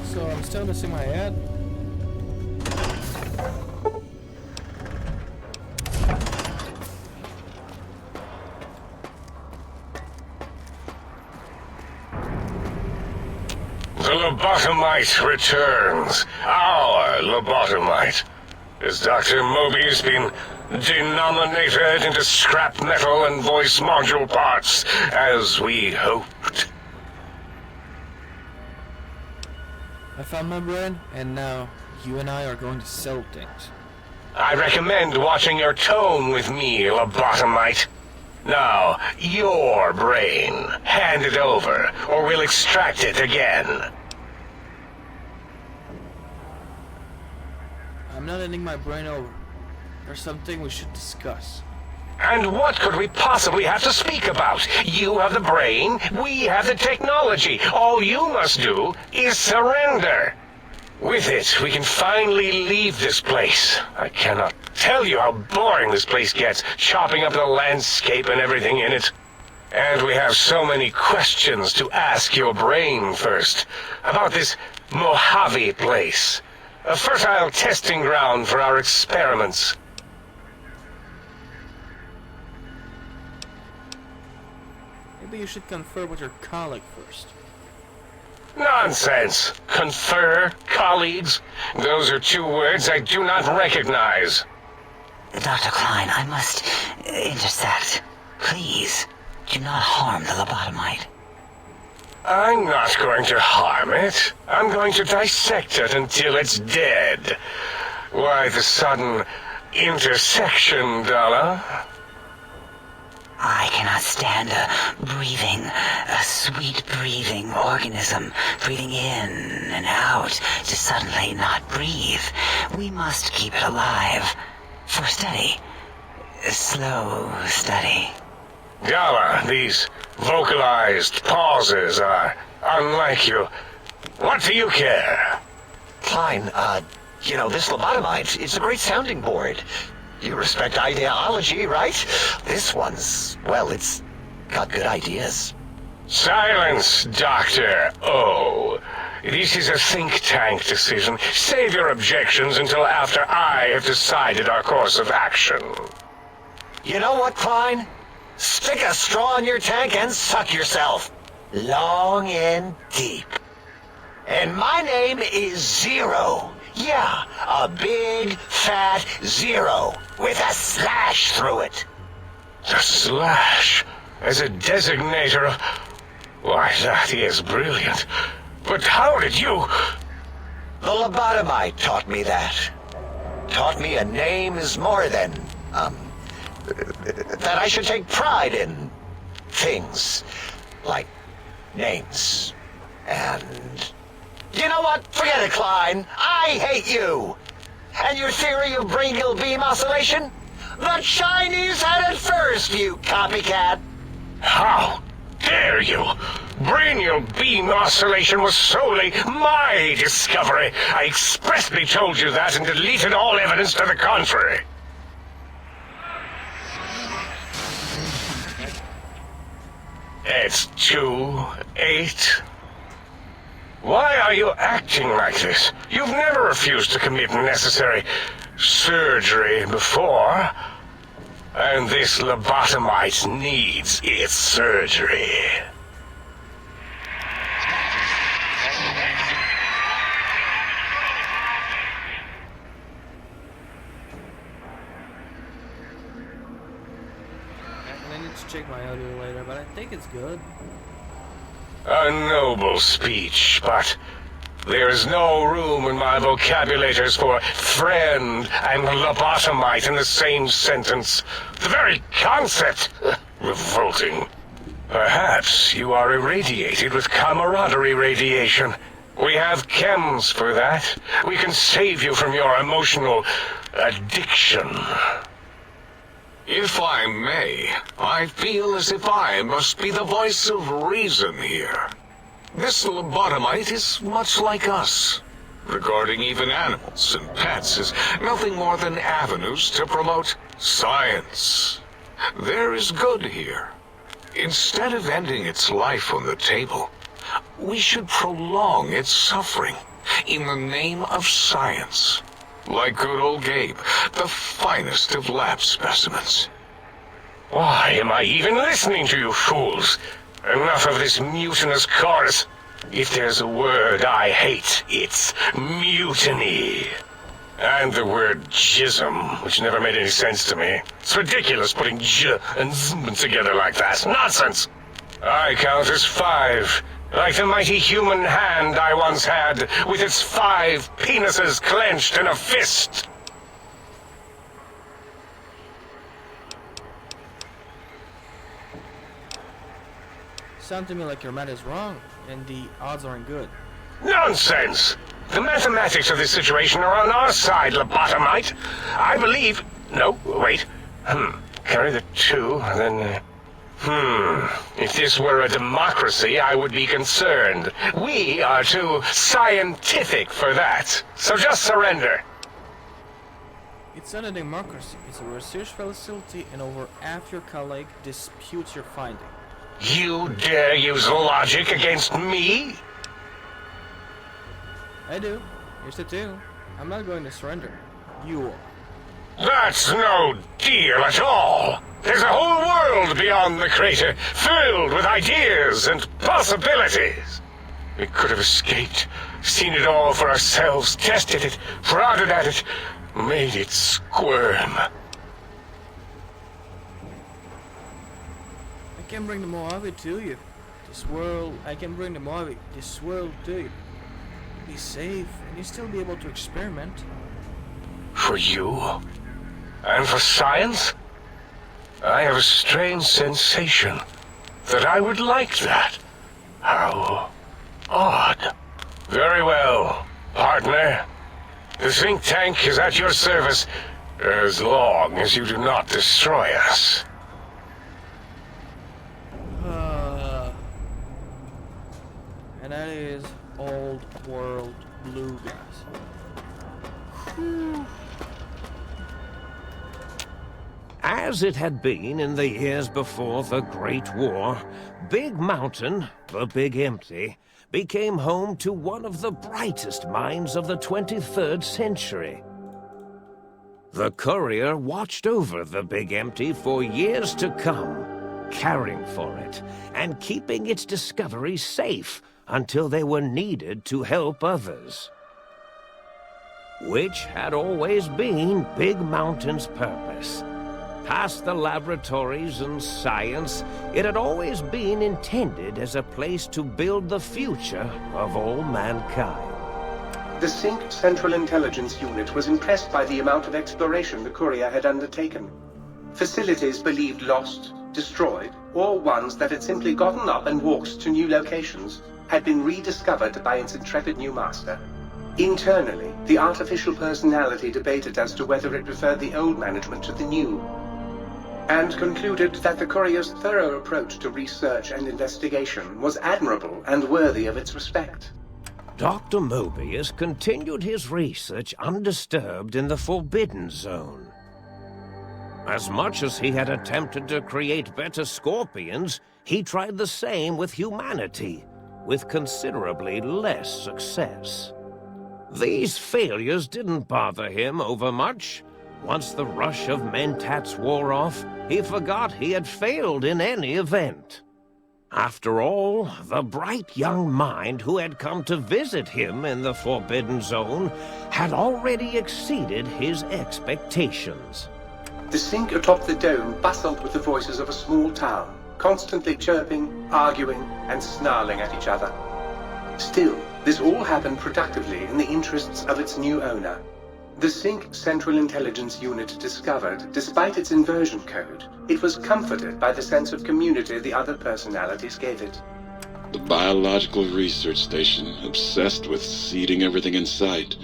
A: So I'm still missing my ad.
B: The lobotomite returns. Our lobotomite. Has Dr. Mobius been denominated into scrap metal and voice module parts, as we hoped?
A: I found my brain, and now you and I are going to sell things.
B: I recommend watching your tone with me, lobotomite. Now, your brain. Hand it over, or we'll extract it again.
A: I'm not handing my brain over. There's something we should discuss.
B: And what could we possibly have to speak about? You have the brain, we have the technology. All you must do is surrender. With it, we can finally leave this place. I cannot tell you how boring this place gets, chopping up the landscape and everything in it. And we have so many questions to ask your brain first. About this Mojave place. A fertile testing ground for our experiments.
A: Maybe you should confer with your colleague first.
B: Nonsense. Confer, colleagues. Those are two words I do not recognize.
O: Dr. Klein, I must intercept. Please, do not harm the lobotomite.
B: I'm not going to harm it. I'm going to dissect it until it's dead. Why the sudden intersection, Dalla?
O: I cannot stand a sweet breathing organism breathing in and out to suddenly not breathe. We must keep it alive. For study. Slow study.
B: Dalla, these vocalized pauses are unlike you. What do you care?
P: Klein, this lobotomite, it's a great sounding board. You respect ideology, right? This one's, well, it's got good ideas.
B: Silence, Dr. O. This is a think tank decision. Save your objections until after I have decided our course of action.
P: You know what, Klein? Stick a straw in your tank and suck yourself. Long and deep. And my name is Zero. Yeah, a big, fat zero with a slash through it.
B: The slash as a designator. Why, that is brilliant. But how did you...
P: The lobotomite taught me that. Taught me a name is more than, that I should take pride in things like names. And you know what? Forget it, Klein. I hate you. And your theory of brachial beam oscillation? The Chinese had it first, you copycat.
B: How dare you? Brachial beam oscillation was solely my discovery. I expressly told you that and deleted all evidence to the contrary. It's 2-8. Why are you acting like this? You've never refused to commit necessary surgery before. And this lobotomite needs its surgery.
A: I need to check my audio later, but I think it's good.
B: A noble speech, but there is no room in my vocabularies for friend and lobotomite in the same sentence. The very concept, revolting. Perhaps you are irradiated with camaraderie radiation. We have chems for that. We can save you from your emotional addiction. If I may, I feel as if I must be the voice of reason here. This lobotomite is much like us. Regarding even animals and pets as nothing more than avenues to promote science. There is good here. Instead of ending its life on the table, we should prolong its suffering in the name of science. Like good old Gabe, the finest of lab specimens. Why am I even listening to you fools? Enough of this mutinous chorus. If there's a word I hate, it's mutiny. And the word jism, which never made any sense to me. It's ridiculous putting j and zm together like that. Nonsense! I count as 5. Like the mighty human hand I once had, with its 5 penises clenched in a fist.
A: Sounds to me like your math is wrong, and the odds aren't good.
B: Nonsense! The mathematics of this situation are on our side, lobotomite. I believe... No, wait. Carry the 2, then... If this were a democracy, I would be concerned. We are too scientific for that. So just surrender.
A: It's not a democracy. It's a research facility, and over half your colleague disputes your finding.
B: You dare use logic against me?
A: I do. Here's the 2. I'm not going to surrender. You are.
B: That's no deal at all. There's a whole world beyond the crater, filled with ideas and possibilities. We could have escaped, seen it all for ourselves, tested it, prodded at it, made it squirm.
A: I can bring the Mojave to you. I can bring the Mojave, this world to you. Be safe, and you still be able to experiment.
B: For you? And for science? I have a strange sensation that I would like that. How odd. Very well, partner. The think tank is at your service as long as you do not destroy us.
A: And that is old world bluegrass.
Q: As it had been in the years before the Great War, Big Mountain, the Big Empty, became home to one of the brightest minds of the 23rd century. The Courier watched over the Big Empty for years to come, caring for it, and keeping its discovery safe until they were needed to help others. Which had always been Big Mountain's purpose. Past the laboratories and science, it had always been intended as a place to build the future of all mankind.
M: The Sync Central Intelligence Unit was impressed by the amount of exploration the courier had undertaken. Facilities believed lost, destroyed, or ones that had simply gotten up and walked to new locations had been rediscovered by its intrepid new master. Internally, the artificial personality debated as to whether it preferred the old management to the new, and concluded that the courier's thorough approach to research and investigation was admirable and worthy of its respect.
Q: Dr. Mobius continued his research undisturbed in the Forbidden Zone. As much as he had attempted to create better scorpions, he tried the same with humanity, with considerably less success. These failures didn't bother him overmuch. Once the rush of mentats wore off, he forgot he had failed in any event. After all, the bright young mind who had come to visit him in the Forbidden Zone had already exceeded his expectations.
M: The Sync atop the dome bustled with the voices of a small town, constantly chirping, arguing, and snarling at each other. Still, this all happened productively in the interests of its new owner. The Sync Central Intelligence Unit discovered, despite its inversion code, it was comforted by the sense of community the other personalities gave it.
D: The biological research station, obsessed with seeding everything in sight,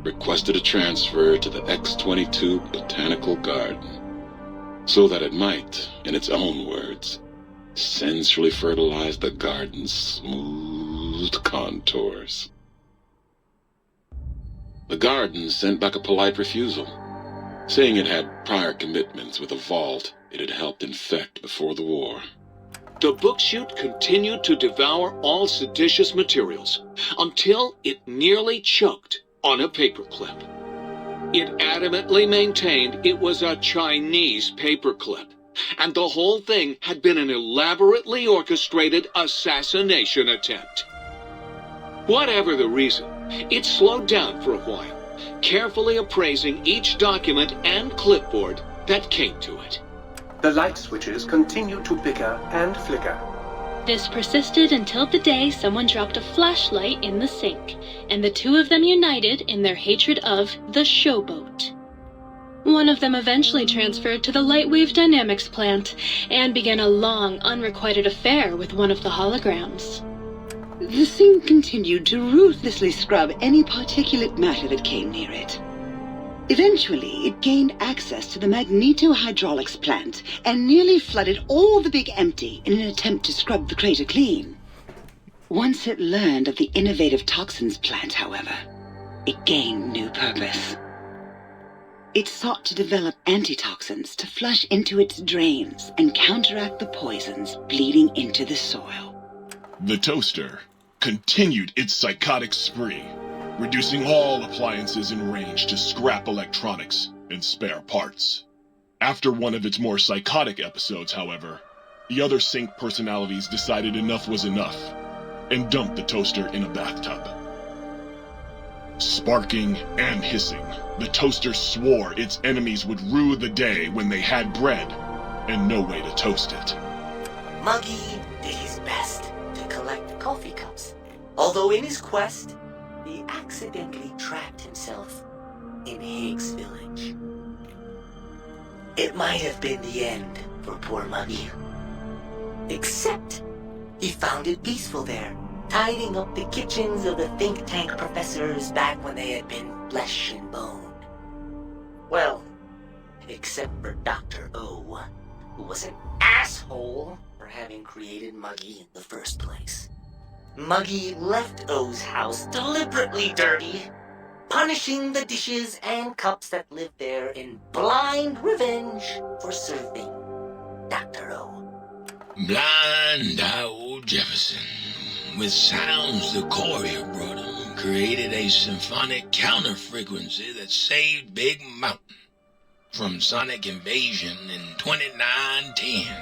D: requested a transfer to the X22 Botanical Garden, so that it might, in its own words, sensually fertilize the garden's smooth contours. The garden sent back a polite refusal, saying it had prior commitments with a vault it had helped infect before the war.
K: The book chute continued to devour all seditious materials until it nearly choked on a paperclip. It adamantly maintained it was a Chinese paperclip, and the whole thing had been an elaborately orchestrated assassination attempt. Whatever the reason, it slowed down for a while, carefully appraising each document and clipboard that came to it.
M: The light switches continued to bicker and flicker.
G: This persisted until the day someone dropped a flashlight in the sink, and the two of them united in their hatred of the showboat. One of them eventually transferred to the Lightwave Dynamics plant, and began a long, unrequited affair with one of the holograms.
E: The Sync continued to ruthlessly scrub any particulate matter that came near it. Eventually, it gained access to the magnetohydraulics plant and nearly flooded all the Big Empty in an attempt to scrub the crater clean. Once it learned of the innovative toxins plant, however, it gained new purpose. It sought to develop antitoxins to flush into its drains and counteract the poisons bleeding into the soil.
I: The toaster continued its psychotic spree, reducing all appliances in range to scrap electronics and spare parts. After one of its more psychotic episodes, however, the other Sync personalities decided enough was enough and dumped the toaster in a bathtub. Sparking and hissing, the toaster swore its enemies would rue the day when they had bread and no way to toast it.
H: Muggy did his best to collect coffee cups, although in his quest, he accidentally trapped himself in Higgs Village. It might have been the end for poor Muggy. Except, he found it peaceful there, tidying up the kitchens of the think tank professors back when they had been flesh and bone. Well, except for Dr. O, who was an asshole for having created Muggy in the first place. Muggy left O's house deliberately dirty, punishing the dishes and cups that lived there in blind revenge for serving Dr. O.
R: Blind old Jefferson, with sounds the courier brought him, created a symphonic counter-frequency that saved Big Mountain from sonic invasion in 2910.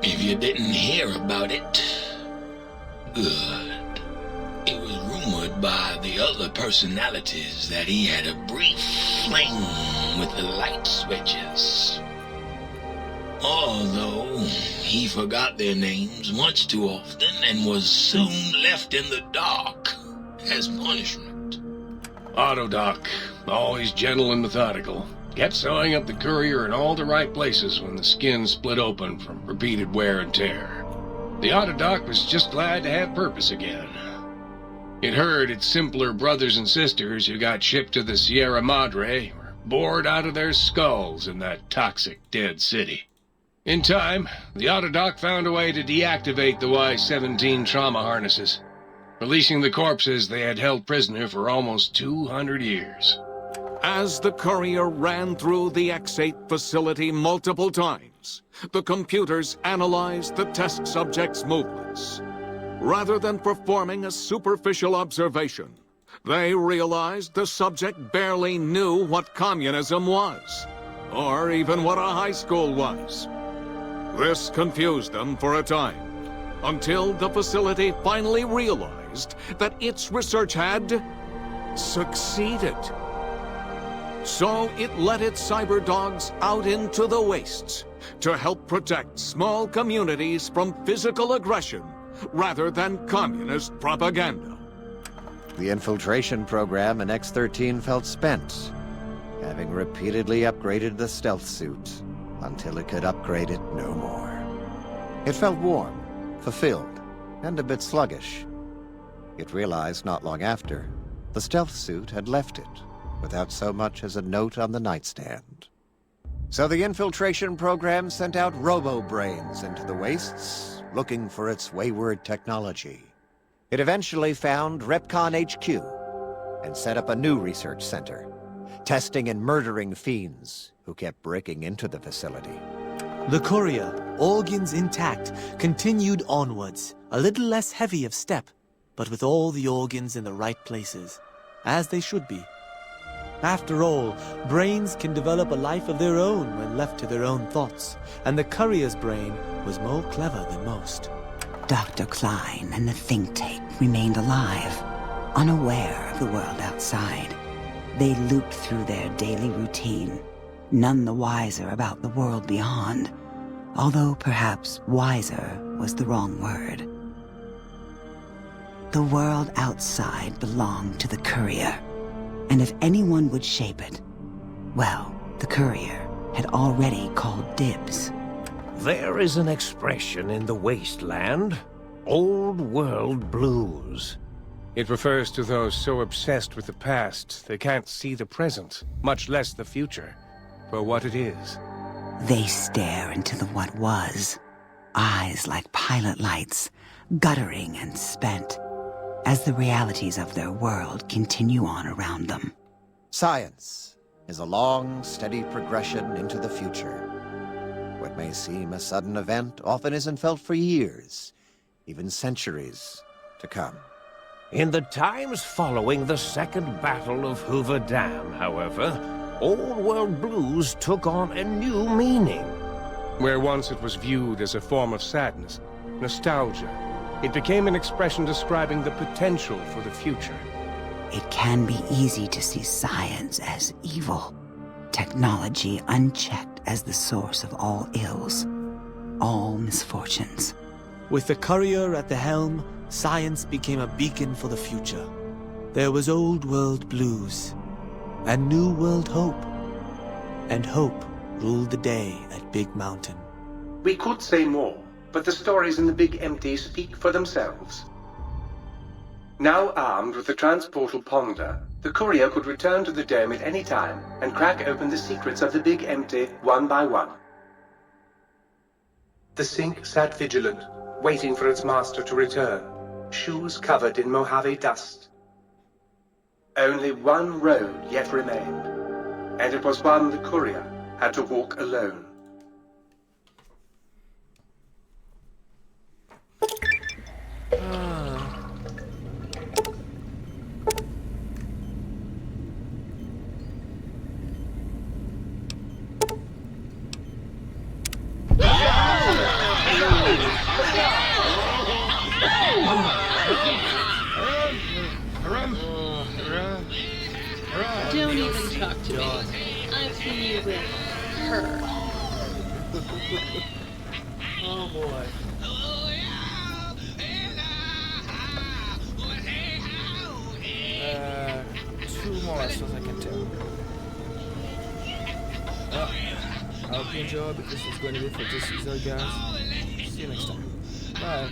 R: If you didn't hear about it, good. It was rumored by the other personalities that he had a brief fling with the light switches. Although he forgot their names much too often and was soon left in the dark as punishment.
F: Autodoc, always gentle and methodical, kept sewing up the courier in all the right places when the skin split open from repeated wear and tear. The Autodoc was just glad to have purpose again. It heard its simpler brothers and sisters who got shipped to the Sierra Madre were bored out of their skulls in that toxic dead city. In time, the Autodoc found a way to deactivate the Y-17 trauma harnesses, releasing the corpses they had held prisoner for almost 200 years.
Q: As the courier ran through the X-8 facility multiple times, the computers analyzed the test subject's movements. Rather than performing a superficial observation, they realized the subject barely knew what communism was, or even what a high school was. This confused them for a time, until the facility finally realized that its research had succeeded. So it let its cyber dogs out into the wastes to help protect small communities from physical aggression rather than communist propaganda.
S: The infiltration program in X-13 felt spent, having repeatedly upgraded the stealth suit until it could upgrade it no more. It felt warm, fulfilled, and a bit sluggish. It realized not long after, the stealth suit had left it, without so much as a note on the nightstand. So the infiltration program sent out robo-brains into the wastes, looking for its wayward technology. It eventually found Repcon HQ and set up a new research center, testing and murdering fiends who kept breaking into the facility.
T: The courier, organs intact, continued onwards, a little less heavy of step, but with all the organs in the right places, as they should be. After all, brains can develop a life of their own when left to their own thoughts, and the courier's brain was more clever than most.
O: Dr. Klein and the think tank remained alive, unaware of the world outside. They looped through their daily routine, none the wiser about the world beyond, although perhaps wiser was the wrong word. The world outside belonged to the courier, and if anyone would shape it, well, the courier had already called dibs.
Q: There is an expression in the wasteland, old world blues.
F: It refers to those so obsessed with the past they can't see the present, much less the future, for what it is.
O: They stare into the what was, eyes like pilot lights, guttering and spent, as the realities of their world continue on around them.
S: Science is a long, steady progression into the future. What may seem a sudden event often isn't felt for years, even centuries to come.
Q: In the times following the Second Battle of Hoover Dam, however, old world blues took on a new meaning.
F: Where once it was viewed as a form of sadness, nostalgia, it became an expression describing the potential for the future.
O: It can be easy to see science as evil, technology unchecked as the source of all ills, all misfortunes.
T: With the courier at the helm, science became a beacon for the future. There was old world blues, and new world hope. And hope ruled the day at Big Mountain.
M: We could say more, but the stories in the Big Empty speak for themselves. Now armed with the transportal Ponder, the courier could return to the dome at any time and crack open the secrets of the Big Empty one by one. The Sync sat vigilant, waiting for its master to return, shoes covered in Mojave dust. Only one road yet remained, and it was one the courier had to walk alone.
G: to me.
A: God.
G: I've seen you with her.
A: Oh boy. Two more as far as I can tell. I hope you enjoy because it's going to be for this episode, guys. See you next time. Bye.